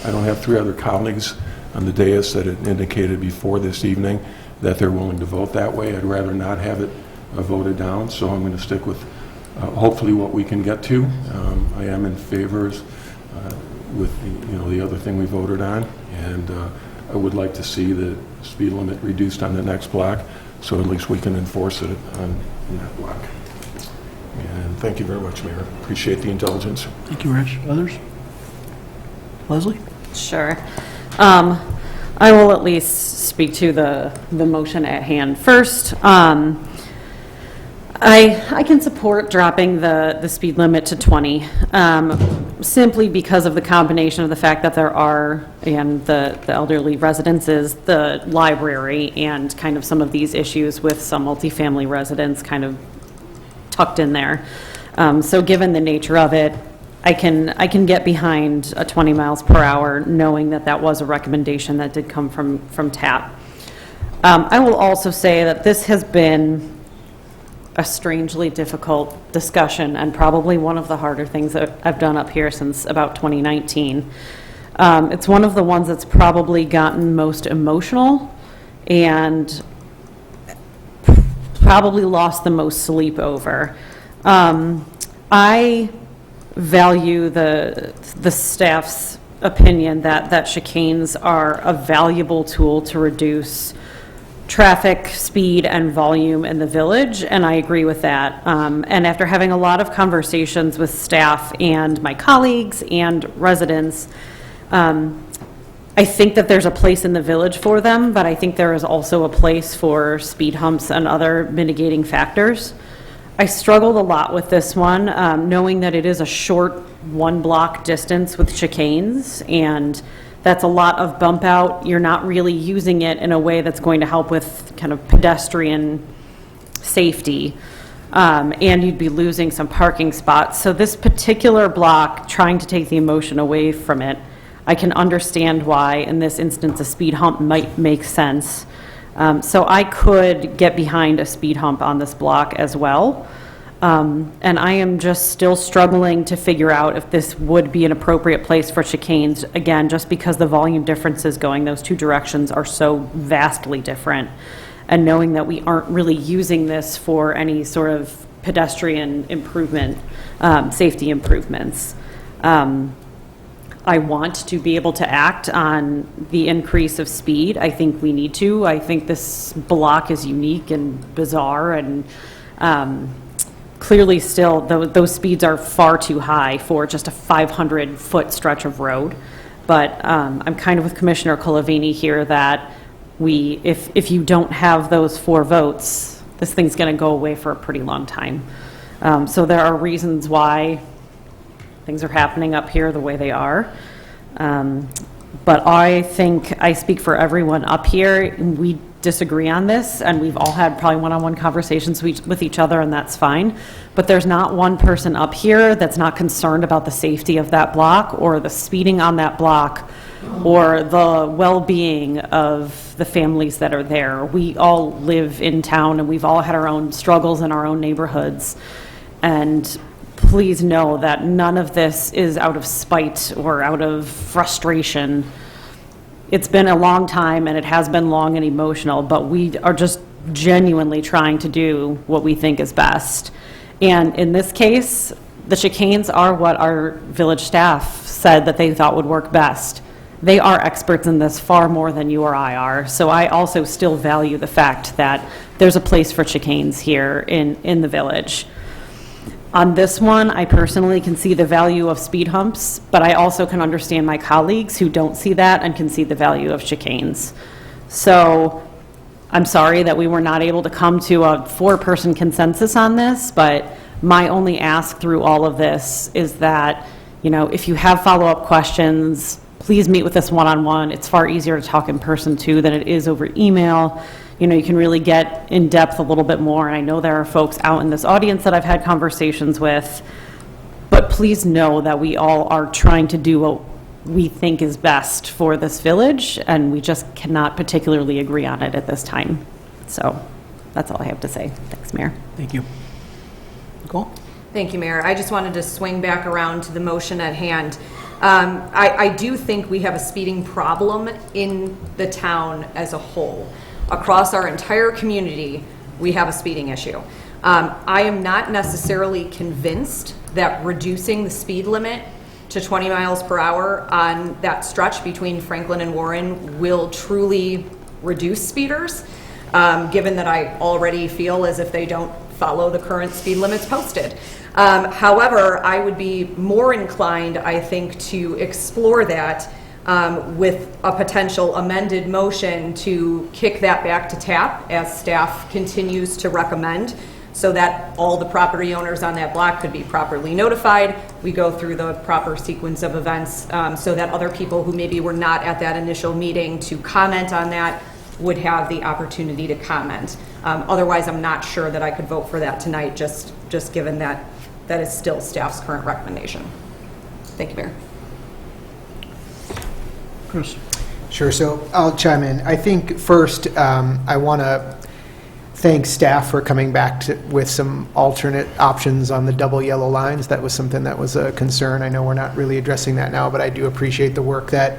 I don't have 3 other colleagues on the dais that had indicated before this evening that they're willing to vote that way. I'd rather not have it voted down, so I'm going to stick with hopefully what we can get to. I am in favor with the other thing we voted on, and I would like to see the speed limit reduced on the next block, so at least we can enforce it on that block. And thank you very much, Mayor. Appreciate the indulgence. Thank you, Rich. Others? Leslie? Sure. I will at least speak to the motion at hand first. I can support dropping the speed limit to 20, simply because of the combination of the fact that there are, and the elderly residences, the library, and kind of some of these issues with some multifamily residents kind of tucked in there. So given the nature of it, I can get behind a 20 miles per hour, knowing that that was a recommendation that did come from TAP. I will also say that this has been a strangely difficult discussion, and probably one of the harder things that I've done up here since about 2019. It's one of the ones that's probably gotten most emotional and probably lost the most sleep over. I value the staff's opinion that chicanes are a valuable tool to reduce traffic, speed, and volume in the village, and I agree with that. And after having a lot of conversations with staff and my colleagues and residents, I think that there's a place in the village for them, but I think there is also a place for speed humps and other mitigating factors. I struggled a lot with this one, knowing that it is a short 1-block distance with chicanes, and that's a lot of bump out. You're not really using it in a way that's going to help with kind of pedestrian safety, and you'd be losing some parking spots. So this particular block, trying to take the emotion away from it, I can understand why in this instance a speed hump might make sense. So I could get behind a speed hump on this block as well. And I am just still struggling to figure out if this would be an appropriate place for chicanes, again, just because the volume differences going those 2 directions are so vastly different. And knowing that we aren't really using this for any sort of pedestrian improvement, safety improvements. I want to be able to act on the increase of speed. I think we need to. I think this block is unique and bizarre, and clearly still those speeds are far too high for just a 500-foot stretch of road. But I'm kind of with Commissioner Colavini here that if you don't have those 4 votes, this thing's going to go away for a pretty long time. So there are reasons why things are happening up here the way they are. But I think I speak for everyone up here. We disagree on this, and we've all had probably one-on-one conversations with each other, and that's fine. But there's not one person up here that's not concerned about the safety of that block or the speeding on that block or the well-being of the families that are there. We all live in town, and we've all had our own struggles in our own neighborhoods. And please know that none of this is out of spite or out of frustration. It's been a long time, and it has been long and emotional, but we are just genuinely trying to do what we think is best. And in this case, the chicanes are what our village staff said that they thought would work best. They are experts in this far more than you or I are. So I also still value the fact that there's a place for chicanes here in the village. On this one, I personally can see the value of speed humps, but I also can understand my colleagues who don't see that and can see the value of chicanes. So I'm sorry that we were not able to come to a 4-person consensus on this, but my only ask through all of this is that, if you have follow-up questions, please meet with us one-on-one. It's far easier to talk in person too than it is over email. You can really get in depth a little bit more. And I know there are folks out in this audience that I've had conversations with, but please know that we all are trying to do what we think is best for this village, and we just cannot particularly agree on it at this time. So that's all I have to say. Thanks, Mayor. Thank you. Nicole? Thank you, Mayor. I just wanted to swing back around to the motion at hand. I do think we have a speeding problem in the town as a whole. Across our entire community, we have a speeding issue. I am not necessarily convinced that reducing the speed limit to 20 miles per hour on that stretch between Franklin and Warren will truly reduce speeders, given that I already feel as if they don't follow the current speed limits posted. However, I would be more inclined, I think, to explore that with a potential amended motion to kick that back to TAP as staff continues to recommend, so that all the property owners on that block could be properly notified. We go through the proper sequence of events so that other people who maybe were not at that initial meeting to comment on that would have the opportunity to comment. Otherwise, I'm not sure that I could vote for that tonight, just given that that is still staff's current recommendation. Thank you, Mayor. Chris? Sure, so I'll chime in. I think first, I want to thank staff for coming back with some alternate options on the double yellow lines. That was something that was a concern. I know we're not really addressing that now, but I do appreciate the work that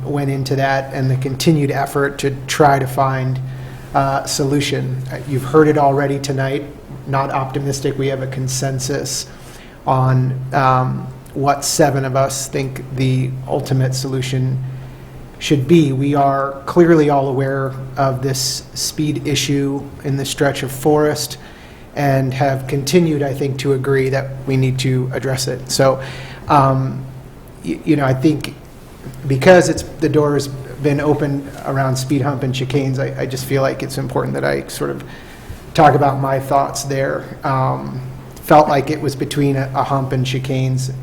went into that and the continued effort to try to find a solution. You've heard it already tonight. Not optimistic. We have a consensus on what 7 of us think the ultimate solution should be. We are clearly all aware of this speed issue in the stretch of Forest and have continued, I think, to agree that we need to address it. So, I think because the door has been open around speed hump and chicanes, I just feel like it's important that I sort of talk about my thoughts there. Felt like it was between a hump and chicanes.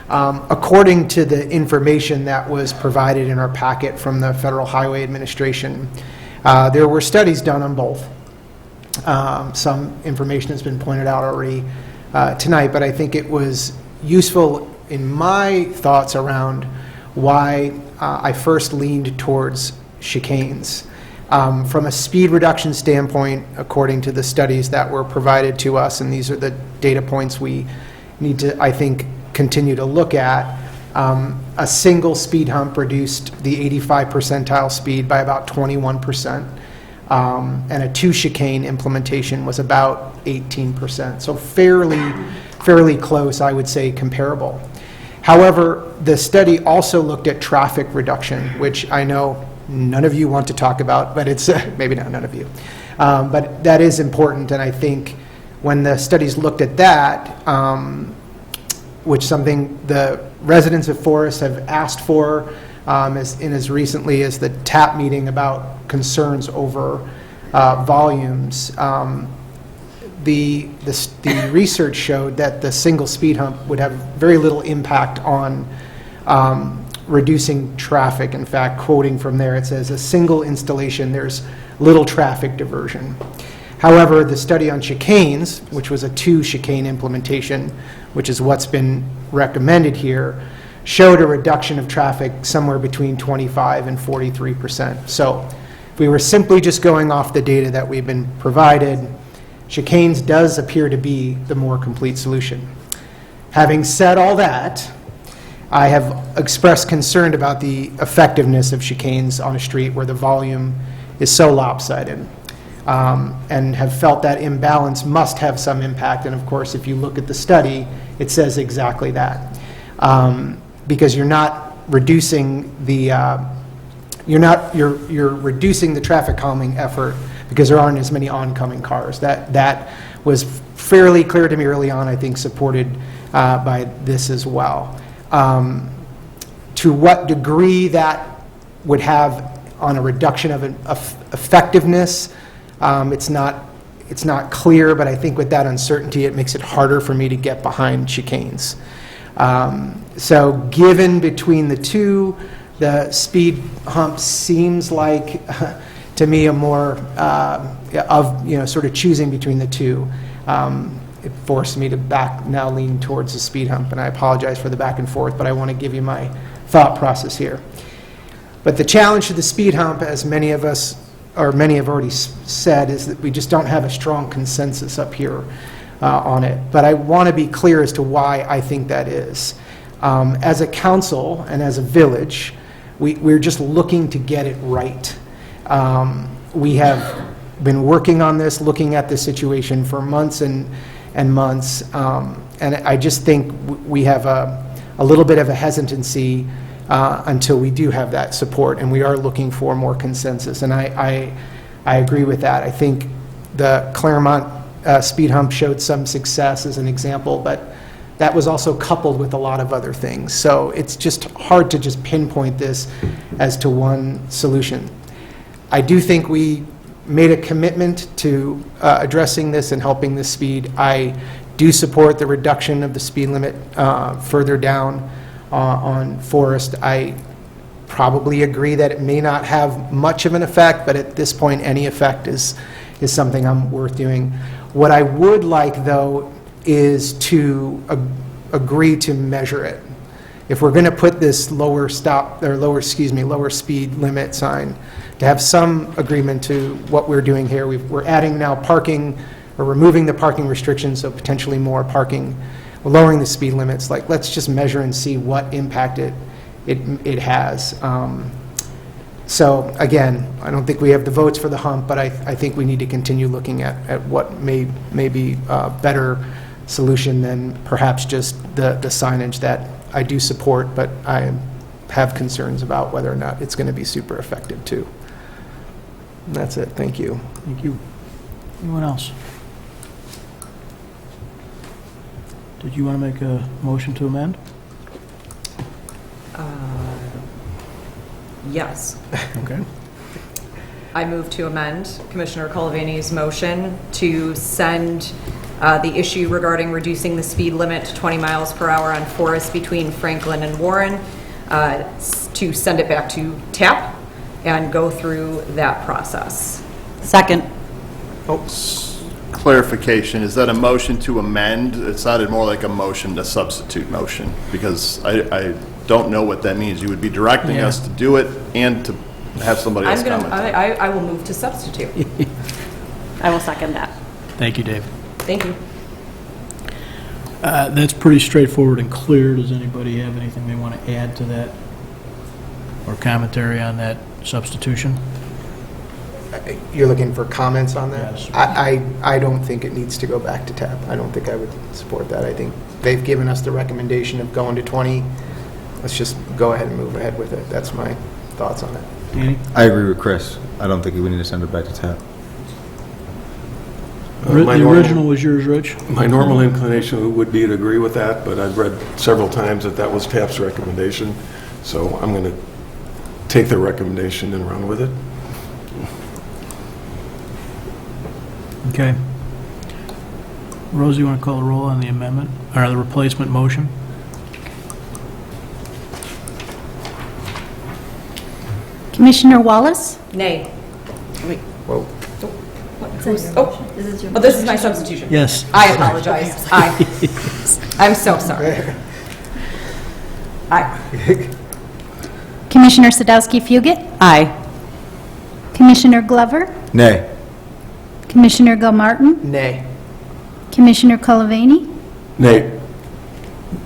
According to the information that was provided in our packet from the Federal Highway Administration, there were studies done on both. Some information has been pointed out already tonight, but I think it was useful in my thoughts around why I first leaned towards chicanes. From a speed reduction standpoint, according to the studies that were provided to us, and these are the data points we need to, I think, continue to look at, a single speed hump reduced the 85 percentile speed by about 21%, and a 2 chicane implementation was about 18%. So fairly close, I would say comparable. However, the study also looked at traffic reduction, which I know none of you want to talk about, but it's, maybe not none of you, but that is important, and I think when the studies looked at that, which something the residents of Forest have asked for as recently as the TAP meeting about concerns over volumes. The research showed that the single speed hump would have very little impact on reducing traffic. In fact, quoting from there, it says, a single installation, there's little traffic diversion. However, the study on chicanes, which was a 2 chicane implementation, which is what's been recommended here, showed a reduction of traffic somewhere between 25 and 43%. So if we were simply just going off the data that we've been provided, chicanes does appear to be the more complete solution. Having said all that, I have expressed concern about the effectiveness of chicanes on a street where the volume is so lopsided. And have felt that imbalance must have some impact. And of course, if you look at the study, it says exactly that. Because you're not reducing the you're reducing the traffic calming effort because there aren't as many oncoming cars. That was fairly clear to me early on. I think supported by this as well. To what degree that would have on a reduction of effectiveness. It's not clear, but I think with that uncertainty, it makes it harder for me to get behind chicanes. So given between the two, the speed hump seems like, to me, a more sort of choosing between the two. It forced me to now lean towards the speed hump, and I apologize for the back and forth, but I want to give you my thought process here. But the challenge to the speed hump, as many of us, or many have already said, is that we just don't have a strong consensus up here on it. But I want to be clear as to why I think that is. As a council and as a village, we're just looking to get it right. We have been working on this, looking at the situation for months and months, and I just think we have a little bit of a hesitancy until we do have that support, and we are looking for more consensus, and I agree with that. I think the Claremont speed hump showed some success as an example, but that was also coupled with a lot of other things. So it's just hard to just pinpoint this as to one solution. I do think we made a commitment to addressing this and helping this speed. I do support the reduction of the speed limit further down on Forest. I probably agree that it may not have much of an effect, but at this point, any effect is something worth doing. What I would like, though, is to agree to measure it. If we're going to put this lower speed limit sign, to have some agreement to what we're doing here. We're adding now parking, or removing the parking restrictions, so potentially more parking. We're lowering the speed limits. Like, let's just measure and see what impact it has. So again, I don't think we have the votes for the hump, but I think we need to continue looking at what may be a better solution than perhaps just the signage that I do support, but I have concerns about whether or not it's going to be super effective too. And that's it. Thank you. Thank you. Anyone else? Did you want to make a motion to amend? Yes. Okay. I move to amend Commissioner Colavani's motion to send the issue regarding reducing the speed limit to 20 miles per hour on Forest between Franklin and Warren, to send it back to TAP and go through that process. Second. Clarification, is that a motion to amend? It sounded more like a motion to substitute motion, because I don't know what that means. You would be directing us to do it and to have somebody else comment. I will move to substitute. I will second that. Thank you, Dave. Thank you. That's pretty straightforward and clear. Does anybody have anything they want to add to that or commentary on that substitution? You're looking for comments on that? Yes. I don't think it needs to go back to TAP. I don't think I would support that. I think they've given us the recommendation of going to 20. Let's just go ahead and move ahead with it. That's my thoughts on it. Andy? I agree with Chris. I don't think we need to send it back to TAP. The original was yours, Rich? My normal inclination would be to agree with that, but I've read several times that was TAP's recommendation, so I'm going to take their recommendation and run with it. Okay. Rosie, you want to call the roll on the amendment, or the replacement motion? Commissioner Wallace? Nay. Wait. Whoa. This is my substitution. Yes. I apologize. I'm so sorry. Aye. Commissioner Sadowski Fugit? Aye. Commissioner Glover? Nay. Commissioner Gilmartin? Nay. Commissioner Colavani? Nay.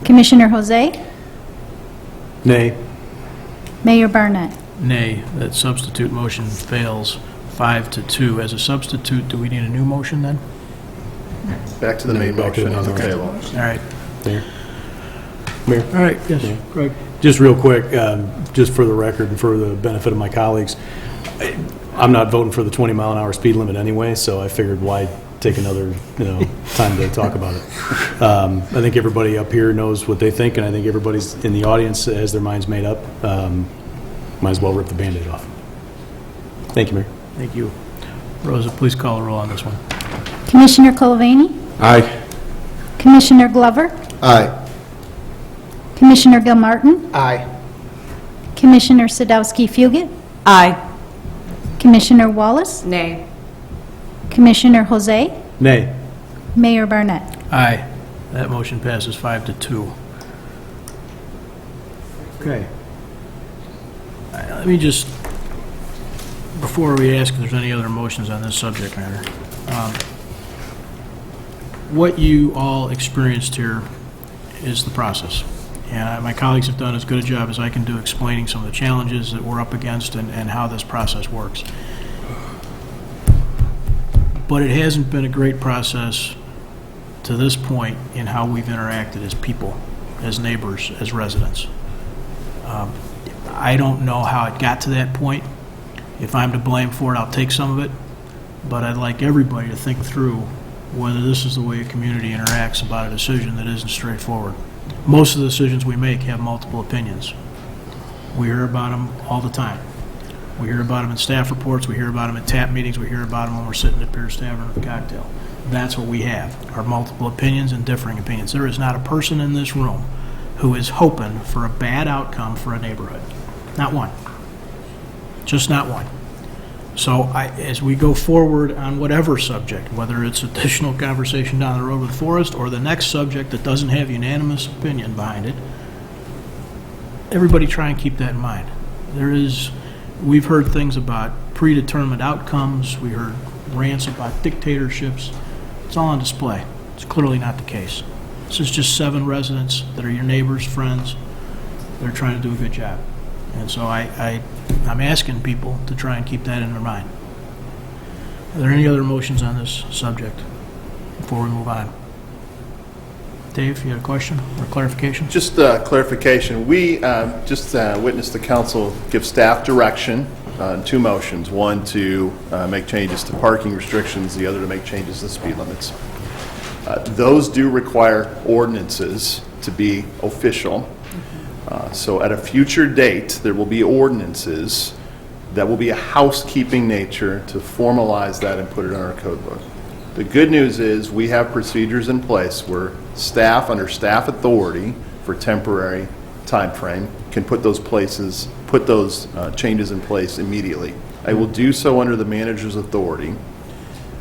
Commissioner Jose? Nay. Mayor Barnett? Nay. That substitute motion fails 5-2. As a substitute, do we need a new motion then? Back to the main back to the motion on the main table. All right. Mayor? All right, yes, Greg. Just real quick, just for the record and for the benefit of my colleagues, I'm not voting for the 20-mile-an-hour speed limit anyway, so I figured why take another, time to talk about it. I think everybody up here knows what they think, and I think everybody's in the audience has their minds made up. Might as well rip the Band-Aid off. Thank you, Mayor. Thank you. Rosa, please call the roll on this one. Commissioner Colavani? Aye. Commissioner Glover? Aye. Commissioner Gilmartin? Aye. Commissioner Sadowski Fugit? Aye. Commissioner Wallace? Nay. Commissioner Jose? Nay. Mayor Barnett? Aye. That motion passes 5-2. Okay. Let me just, before we ask if there's any other motions on this subject matter, what you all experienced here is the process. And my colleagues have done as good a job as I can do explaining some of the challenges that we're up against and how this process works. But it hasn't been a great process to this point in how we've interacted as people, as neighbors, as residents. I don't know how it got to that point. If I'm to blame for it, I'll take some of it. But I'd like everybody to think through whether this is the way a community interacts about a decision that isn't straightforward. Most of the decisions we make have multiple opinions. We hear about them all the time. We hear about them in staff reports, we hear about them at TAP meetings, we hear about them when we're sitting at Pierce Tavern with a cocktail. That's what we have, are multiple opinions and differing opinions. There is not a person in this room who is hoping for a bad outcome for a neighborhood. Not one. Just not one. So as we go forward on whatever subject, whether it's additional conversation down the road with Forrest or the next subject that doesn't have unanimous opinion behind it, everybody try and keep that in mind. We've heard things about predetermined outcomes. We heard rants about dictatorships. It's all on display. It's clearly not the case. This is just 7 residents that are your neighbors, friends. They're trying to do a good job. And so I'm asking people to try and keep that in their mind. Are there any other motions on this subject before we move on? Dave, you had a question or clarification? Just clarification. We just witnessed the council give staff direction on 2 motions. One to make changes to parking restrictions, the other to make changes to speed limits. Those do require ordinances to be official. So at a future date, there will be ordinances that will be a housekeeping nature to formalize that and put it in our code book. The good news is we have procedures in place where staff, under staff authority for temporary time frame, can put those changes in place immediately. I will do so under the manager's authority.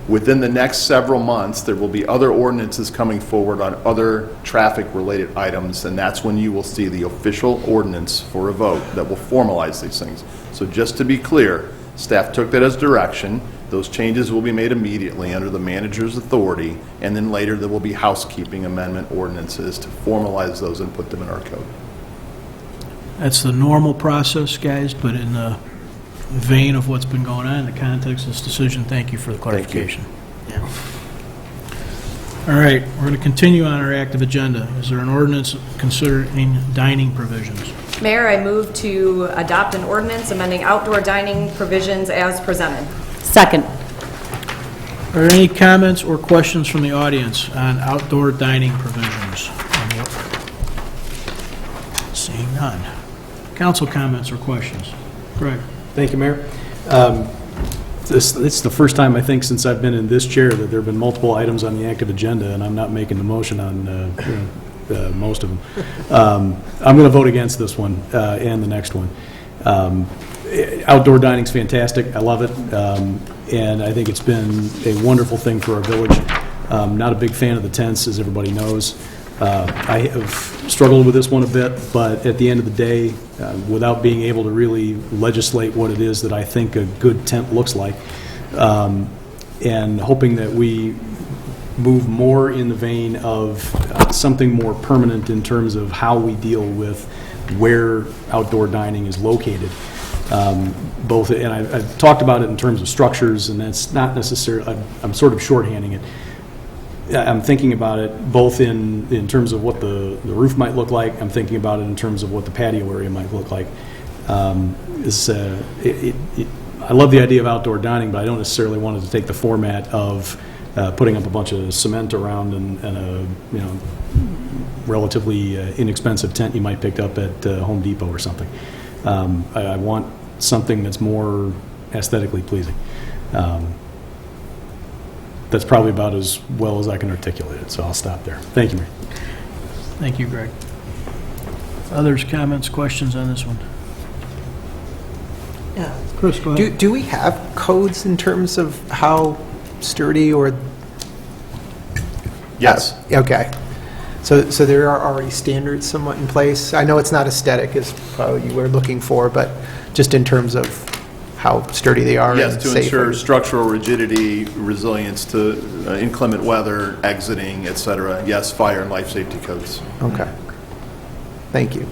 Within the next several months, there will be other ordinances coming forward on other traffic-related items, and that's when you will see the official ordinance for a vote that will formalize these things. So just to be clear, staff took that as direction. Those changes will be made immediately under the manager's authority, and then later there will be housekeeping amendment ordinances to formalize those and put them in our code. That's the normal process, guys, but in the vein of what's been going on in the context of this decision, thank you for the clarification. Yeah. All right, we're going to continue on our active agenda. Is there an ordinance considering dining provisions? Mayor, I move to adopt an ordinance amending outdoor dining provisions as presented. Second. Are there any comments or questions from the audience on outdoor dining provisions? Seeing none. Council comments or questions? Greg? Thank you, Mayor. This is the first time, I think, since I've been in this chair that there have been multiple items on the active agenda, and I'm not making the motion on most of them. I'm going to vote against this one and the next one. Outdoor dining's fantastic. I love it. And I think it's been a wonderful thing for our village. Not a big fan of the tents, as everybody knows. I have struggled with this one a bit, but at the end of the day, without being able to really legislate what it is that I think a good tent looks like, and hoping that we move more in the vein of something more permanent in terms of how we deal with where outdoor dining is located. Both, and I've talked about it in terms of structures, and that's not necessarily, I'm sort of shorthanding it. I'm thinking about it both in terms of what the roof might look like. I'm thinking about it in terms of what the patio area might look like. I love the idea of outdoor dining, but I don't necessarily want it to take the format of putting up a bunch of cement around and a relatively inexpensive tent you might pick up at Home Depot or something. I want something that's more aesthetically pleasing. That's probably about as well as I can articulate it, so I'll stop there. Thank you, Mary. Thank you, Greg. Others, comments, questions on this one? Yeah. Chris, go ahead. Do we have codes in terms of how sturdy or? Yes. Okay. So there are already standards somewhat in place. I know it's not aesthetic as probably you were looking for, but just in terms of how sturdy they are Yes, and to safe. ensure structural rigidity, resilience to inclement weather, exiting, et cetera. Yes, fire and life safety codes. Okay. Thank you.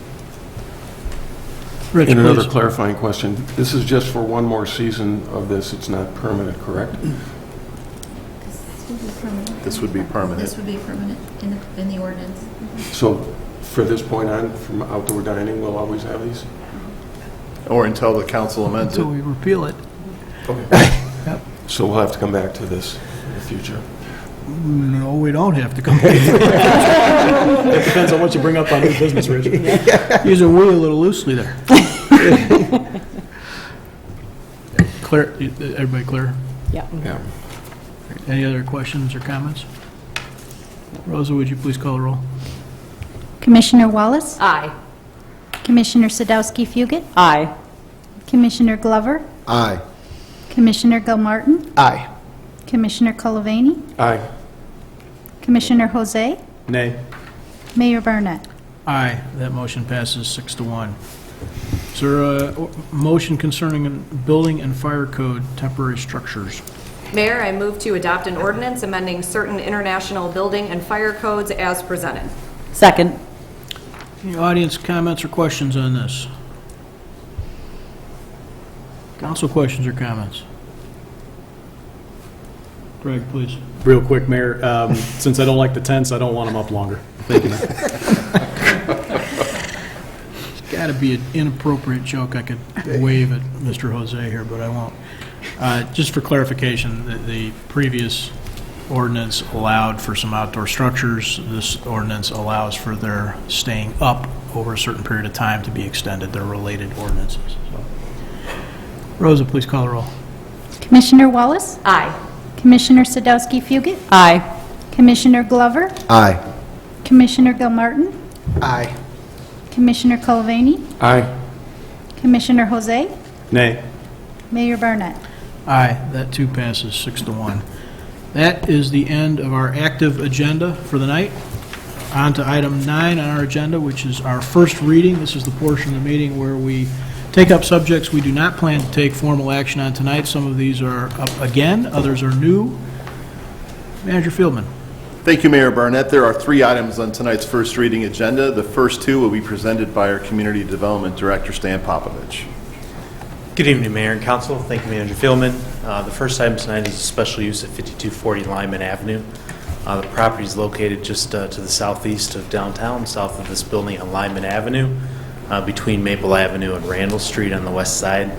Rich, And another please. clarifying question. This is just for one more season of this. It's not permanent, correct? This would be permanent. This would be permanent in the ordinance. So for this point on, from outdoor dining, we'll always have these? Or until the council amends it. Until we repeal it. So we'll have to come back to this in the future. No, we don't have to come back. It depends on what you bring up on new business, Rich. Using "we" a little loosely there. Clear, everybody clear? Yeah. Yeah. Any other questions or comments? Rosa, would you please call the roll? Commissioner Wallace? Aye. Commissioner Sadowski-Fugit? Aye. Commissioner Glover? Aye. Commissioner Gilmartin? Aye. Commissioner Colavani? Aye. Commissioner Jose? Nay. Mayor Barnett? Aye, that motion passes 6-1. Is there a motion concerning building and fire code temporary structures? Mayor, I move to adopt an ordinance amending certain international building and fire codes as presented. Second. Any audience comments or questions on this? Council questions or comments? Greg, please. Real quick, Mayor, since I don't like the tents, I don't want them up longer. Thank you. It's got to be an inappropriate joke. I could wave at Mr. Jose here, but I won't. Just for clarification, the previous ordinance allowed for some outdoor structures. This ordinance allows for their staying up over a certain period of time to be extended. They're related ordinances. So. Rosa, please call the roll. Commissioner Wallace? Aye. Commissioner Sadowski-Fugit? Aye. Commissioner Glover? Aye. Commissioner Gilmartin? Aye. Commissioner Colavani? Aye. Commissioner Jose? Nay. Mayor Barnett? Aye, that too passes 6-1. That is the end of our active agenda for the night. On to item 9 on our agenda, which is our first reading. This is the portion of the meeting where we take up subjects we do not plan to take formal action on tonight. Some of these are up again, others are new. Manager Fieldman. Thank you, Mayor Barnett. There are 3 items on tonight's first reading agenda. The first 2 will be presented by our Community Development Director, Stan Popovich. Good evening, Mayor and Council. Thank you, Manager Fieldman. The first item tonight is a special use at 5240 Lyman Avenue. The property is located just to the southeast of downtown, south of this building on Lyman Avenue, between Maple Avenue and Randall Street on the west side.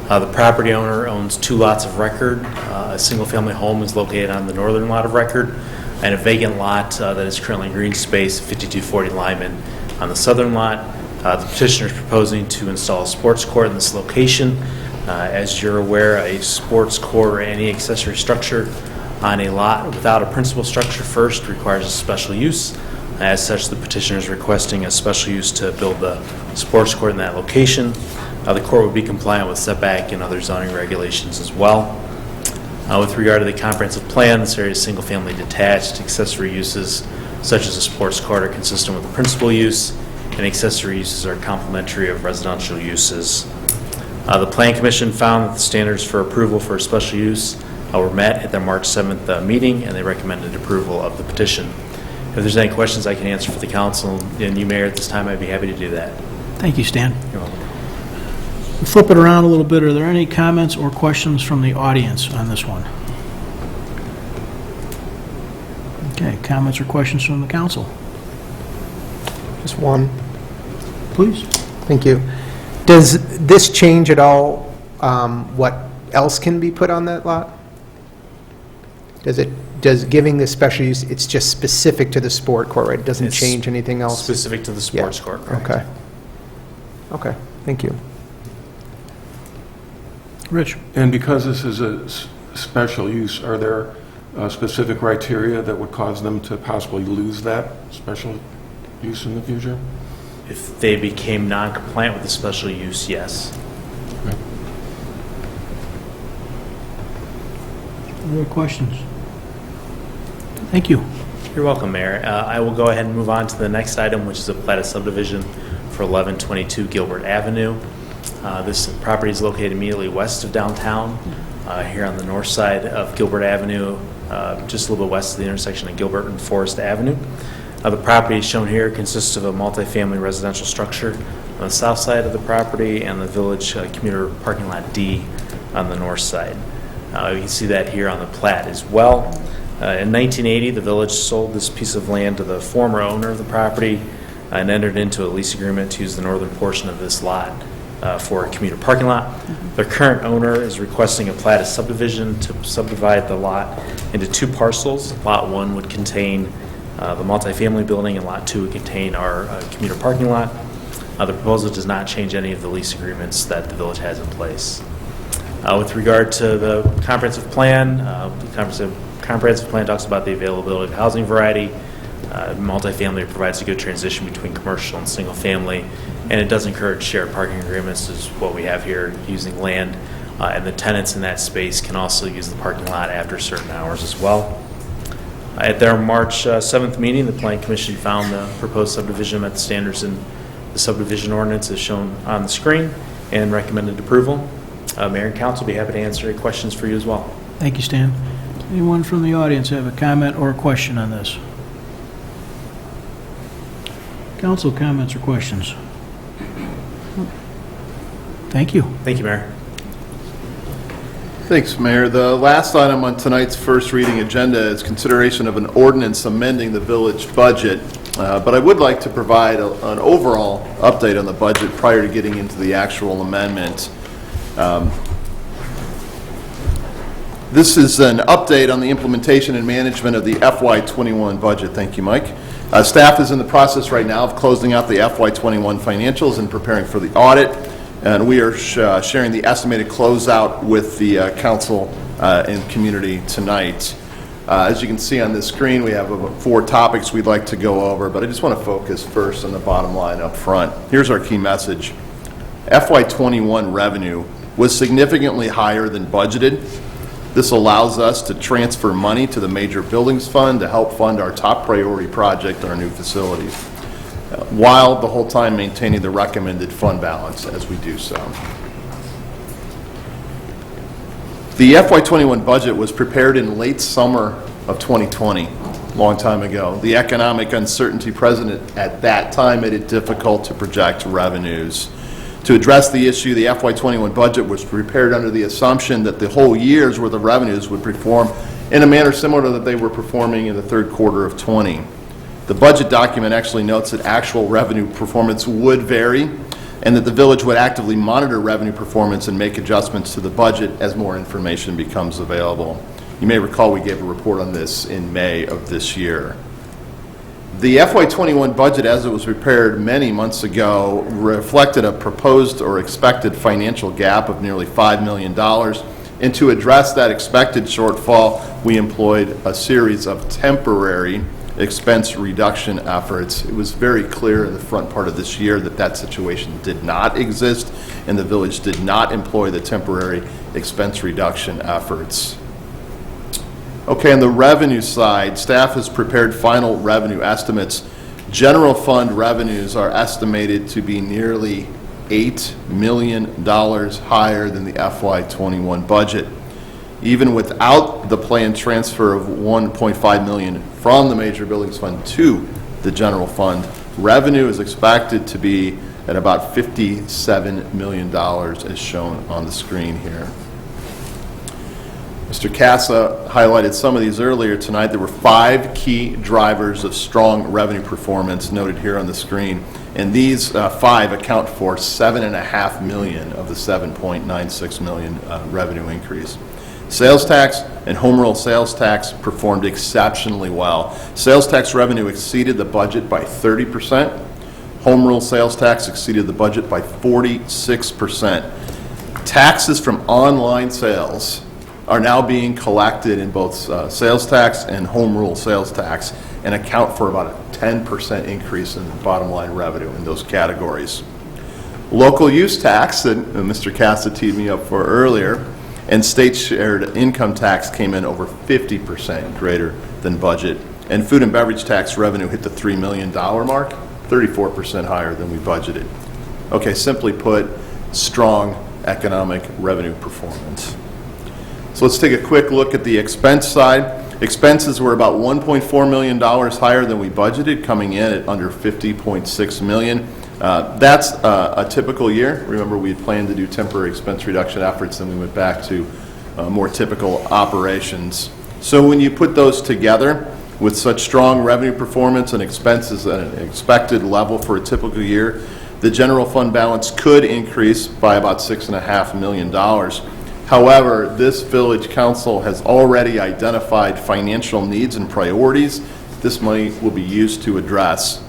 The property owner owns 2 lots of record. A single-family home is located on the northern lot of record, and a vacant lot that is currently green space, 5240 Lyman, on the southern lot. The petitioner is proposing to install a sports court in this location. As you're aware, a sports court or any accessory structure on a lot without a principal structure first requires a special use. As such, the petitioner is requesting a special use to build the sports court in that location. The court would be compliant with setback and other zoning regulations as well. With regard to the comprehensive plan, this area is single-family detached. Accessory uses such as a sports court are consistent with the principal use, and accessory uses are complementary of residential uses. The Plan Commission found that the standards for approval for a special use were met at their March 7th meeting, and they recommended approval of the petition. If there's any questions I can answer for the council and you, Mayor, at this time, I'd be happy to do that. Thank you, Stan. You're welcome. Flip it around a little bit. Are there any comments or questions from the audience on this one? Okay, comments or questions from the council? Just one. Please. Thank you. Does this change at all what else can be put on that lot? Does giving this special use, it's just specific to the sport court, right? It doesn't It's change anything else? Specific to the sports court, correct. Okay. Okay, thank you. Rich. And because this is a special use, are there specific criteria that would cause them to possibly lose that special use in the future? If they became non-compliant with the special use, yes. Okay. Other questions? Thank you. You're welcome, Mayor. I will go ahead and move on to the next item, which is a plat of subdivision for 1122 Gilbert Avenue. This property is located immediately west of downtown, here on the north side of Gilbert Avenue, just a little bit west of the intersection of Gilbert and Forest Avenue. The property shown here consists of a multifamily residential structure on the south side of the property and the village commuter parking lot D on the north side. You can see that here on the plat as well. In 1980, the village sold this piece of land to the former owner of the property and entered into a lease agreement to use the northern portion of this lot for a commuter parking lot. The current owner is requesting a platted subdivision to subdivide the lot into 2 parcels. Lot 1 would contain the multifamily building, and Lot 2 would contain our commuter parking lot. The proposal does not change any of the lease agreements that the village has in place. With regard to the comprehensive plan, the comprehensive plan talks about the availability of housing variety. Multifamily provides a good transition between commercial and single family, and it does encourage shared parking agreements, is what we have here, using land, and the tenants in that space can also use the parking lot after certain hours as well. At their March 7th meeting, the Planning Commission found the proposed subdivision met the standards in the subdivision ordinance as shown on the screen and recommended approval. Mayor and Council will be happy to answer any questions for you as well. Thank you, Stan. Anyone from the audience have a comment or a question on this? Council comments or questions? Thank you. Thank you, Mayor. Thanks, Mayor. The last item on tonight's first reading agenda is consideration of an ordinance amending the village budget. But I would like to provide an overall update on the budget prior to getting into the actual amendment. This is an update on the implementation and management of the FY21 budget. Thank you, Mike. Staff is in the process right now of closing out the FY21 financials and preparing for the audit, and we are sharing the estimated closeout with the council and community tonight. As you can see on this screen, we have 4 topics we'd like to go over, but I just want to focus first on the bottom line up front. Here's our key message. FY21 revenue was significantly higher than budgeted. This allows us to transfer money to the Major Buildings Fund to help fund our top priority project, our new facilities, while the whole time maintaining the recommended fund balance as we do so. The FY21 budget was prepared in late summer of 2020, a long time ago. The economic uncertainty present at that time made it difficult to project revenues. To address the issue, the FY21 budget was prepared under the assumption that the whole year's worth of revenues would perform in a manner similar to that they were performing in the third quarter of 20. The budget document actually notes that actual revenue performance would vary and that the village would actively monitor revenue performance and make adjustments to the budget as more information becomes available. You may recall we gave a report on this in May of this year. The FY21 budget, as it was prepared many months ago, reflected a proposed or expected financial gap of nearly $5 million. And to address that expected shortfall, we employed a series of temporary expense reduction efforts. It was very clear in the front part of this year that that situation did not exist, and the village did not employ the temporary expense reduction efforts. Okay, on the revenue side, staff has prepared final revenue estimates. General fund revenues are estimated to be nearly $8 million higher than the FY21 budget. Even without the planned transfer of $1.5 million from the Major Buildings Fund to the general fund, revenue is expected to be at about $57 million as shown on the screen here. Mr. Casa highlighted some of these earlier tonight. There were 5 key drivers of strong revenue performance noted here on the screen, and these 5 account for $7.5 million of the $7.96 million revenue increase. Sales tax and home rule sales tax performed exceptionally well. Sales tax revenue exceeded the budget by 30%. Home rule sales tax exceeded the budget by 46%. Taxes from online sales are now being collected in both sales tax and home rule sales tax and account for about a 10% increase in the bottom line revenue in those categories. Local use tax that Mr. Casa teed me up for earlier and state shared income tax came in over 50% greater than budget, and food and beverage tax revenue hit the $3 million mark, 34% higher than we budgeted. Okay, simply put, strong economic revenue performance. So let's take a quick look at the expense side. Expenses were about $1.4 million higher than we budgeted, coming in at under $50.6 million. That's a typical year. Remember, we had planned to do temporary expense reduction efforts, and we went back to more typical operations. So when you put those together with such strong revenue performance and expenses at an expected level for a typical year, the general fund balance could increase by about $6.5 million. However, this village council has already identified financial needs and priorities this money will be used to address.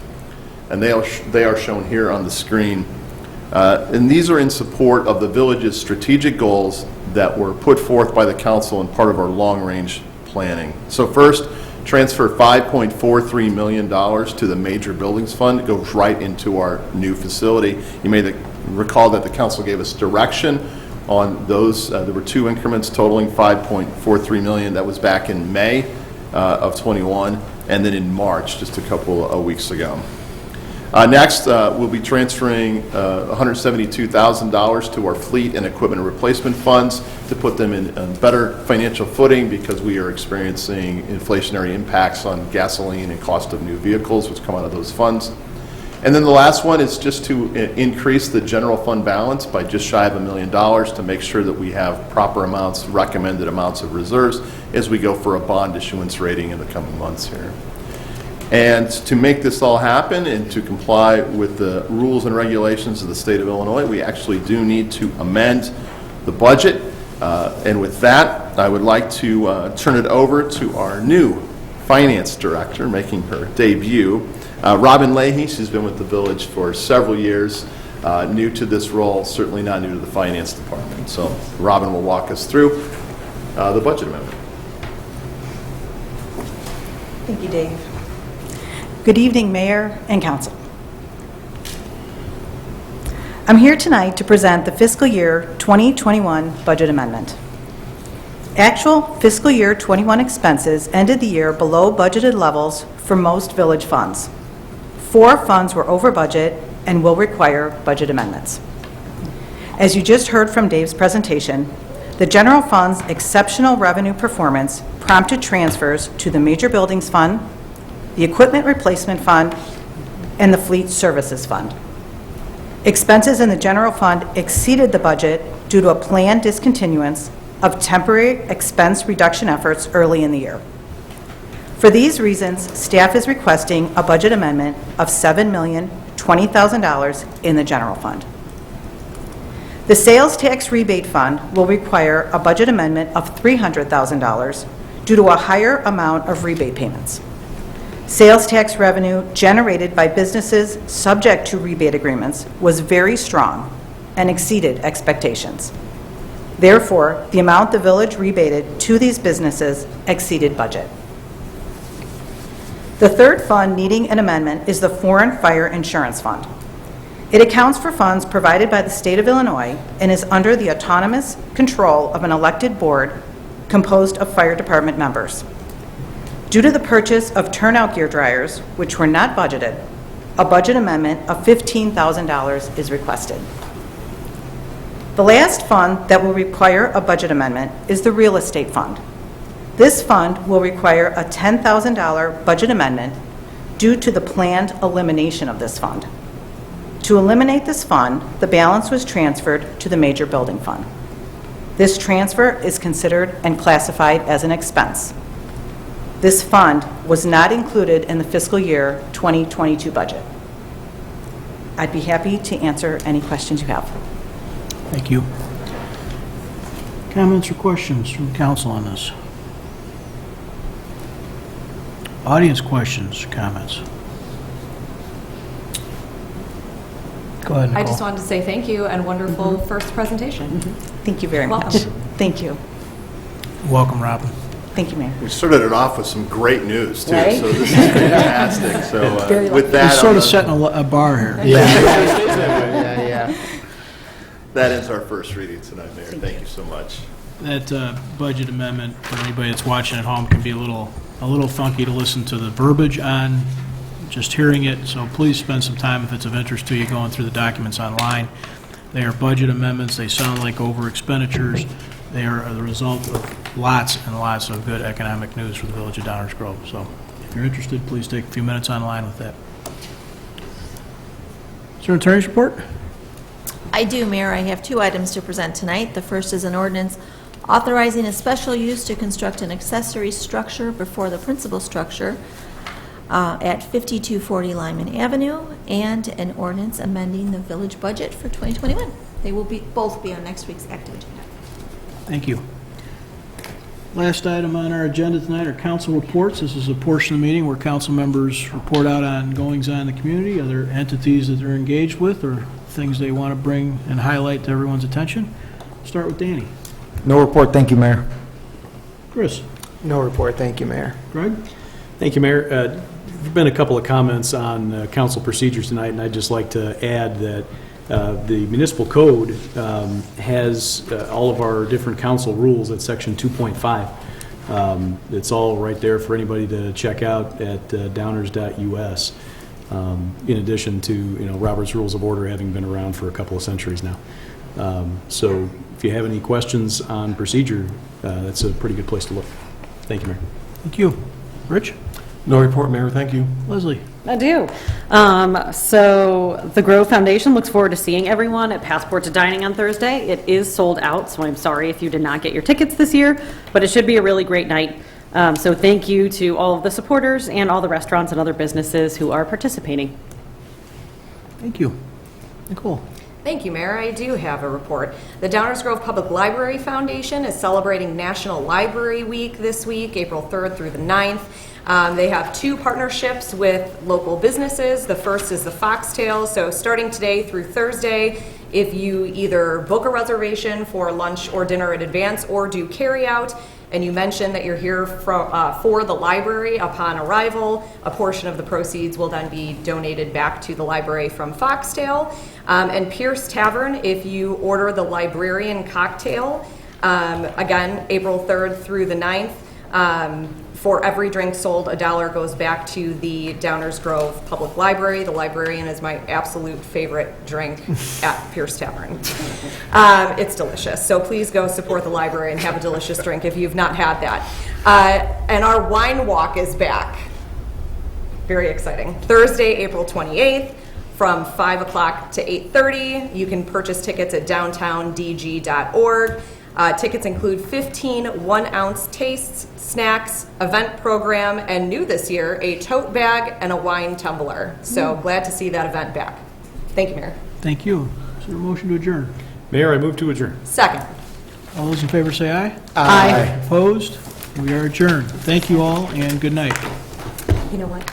And they are shown here on the screen. And these are in support of the village's strategic goals that were put forth by the council and part of our long-range planning. So first, transfer $5.43 million to the Major Buildings Fund. It goes right into our new facility. You may recall that the council gave us direction on those. There were two increments totaling $5.43 million. That was back in May of 21, and then in March, just a couple of weeks ago. Next, we'll be transferring $172,000 to our fleet and equipment replacement funds to put them in better financial footing because we are experiencing inflationary impacts on gasoline and cost of new vehicles, which come out of those funds. And then the last one is just to increase the general fund balance by just shy of $1 million to make sure that we have proper amounts, recommended amounts of reserves as we go for a bond issuance rating in the coming months here. And to make this all happen and to comply with the rules and regulations of the state of Illinois, we actually do need to amend the budget. And with that, I would like to turn it over to our new finance director, making her debut, Robin Leahy. She's been with the village for several years, new to this role, certainly not new to the finance department. So Robin will walk us through the budget amendment. Thank you, Dave. Good evening, Mayor and Council. I'm here tonight to present the fiscal year 2021 budget amendment. Actual fiscal year 21 expenses ended the year below budgeted levels for most village funds. 4 funds were over budget and will require budget amendments. As you just heard from Dave's presentation, the general fund's exceptional revenue performance prompted transfers to the Major Buildings Fund, the Equipment Replacement Fund, and the Fleet Services Fund. Expenses in the general fund exceeded the budget due to a planned discontinuance of temporary expense reduction efforts early in the year. For these reasons, staff is requesting a budget amendment of $7,020,000 in the general fund. The sales tax rebate fund will require a budget amendment of $300,000 due to a higher amount of rebate payments. Sales tax revenue generated by businesses subject to rebate agreements was very strong and exceeded expectations. Therefore, the amount the village rebated to these businesses exceeded budget. The third fund needing an amendment is the Foreign Fire Insurance Fund. It accounts for funds provided by the state of Illinois and is under the autonomous control of an elected board composed of fire department members. Due to the purchase of turnout gear dryers, which were not budgeted, a budget amendment of $15,000 is requested. The last fund that will require a budget amendment is the Real Estate Fund. This fund will require a $10,000 budget amendment due to the planned elimination of this fund. To eliminate this fund, the balance was transferred to the Major Building Fund. This transfer is considered and classified as an expense. This fund was not included in the fiscal year 2022 budget. I'd be happy to answer any questions you have. Thank you. Comments or questions from council on this? Audience questions, comments? Go ahead, Nicole. I just wanted to say thank you and wonderful first presentation. Thank you very much. Welcome. Thank you. Welcome, Robin. Thank you, Mayor. We started it off with some great news, too, Right? so this is fantastic. So with that, We're sort of setting a bar here. That ends our first reading tonight, Mayor. Thank you so much. That budget amendment, for anybody that's watching at home, can be a little funky to listen to the verbiage on, just hearing it, so please spend some time, if it's of interest to you, going through the documents online. They are budget amendments. They sound like over expenditures. They are the result of lots and lots of good economic news for the village of Downers Grove. So if you're interested, please take a few minutes online with that. Is there an attorney's report? I do, Mayor. I have two items to present tonight. The first is an ordinance authorizing a special use to construct an accessory structure before the principal structure at 5240 Lyman Avenue, and an ordinance amending the village budget for 2021. They will both be on next week's active agenda. Thank you. Last item on our agenda tonight are council reports. This is a portion of the meeting where council members report out on goings-on in the community, other entities that they're engaged with, or things they want to bring and highlight to everyone's attention. Start with Danny. No report, thank you, Mayor. Chris. No report, thank you, Mayor. Greg. Thank you, Mayor. There have been a couple of comments on council procedures tonight, and I'd just like to add that the municipal code has all of our different council rules at section 2.5. It's all right there for anybody to check out at downers.us, in addition to, Robert's Rules of Order having been around for a couple of centuries now. So if you have any questions on procedure, that's a pretty good place to look. Thank you, Mayor. Thank you. Rich? No report, Mayor, thank you. Leslie? I do. So the Grove Foundation looks forward to seeing everyone at Passport to Dining on Thursday. It is sold out, so I'm sorry if you did not get your tickets this year, but it should be a really great night. So thank you to all of the supporters and all the restaurants and other businesses who are participating. Thank you. Nicole? Thank you, Mayor. I do have a report. The Downers Grove Public Library Foundation is celebrating National Library Week this week, April 3rd through the 9th. They have two partnerships with local businesses. The first is the Foxtail. So starting today through Thursday, if you either book a reservation for lunch or dinner in advance or do carry out, and you mention that you're here for the library upon arrival, a portion of the proceeds will then be donated back to the library from Foxtail. And Pierce Tavern, if you order the librarian cocktail, again, April 3rd through the 9th, for every drink sold, $1 goes back to the Downers Grove Public Library. The librarian is my absolute favorite drink at Pierce Tavern. It's delicious, so please go support the library and have a delicious drink if you've not had that. And our wine walk is back. Very exciting. Thursday, April 28th, from 5 o'clock to 8:30. You can purchase tickets at downtowndg.org. Tickets include 15 one-ounce tastes, snacks, event program, and new this year, a tote bag and a wine tumbler. So glad to see that event back. Thank you, Mayor. Thank you. Is there a motion to adjourn? Mayor, I move to adjourn. Second. All those in favor say aye. Aye. Opposed? We are adjourned. Thank you all, and good night. You know what?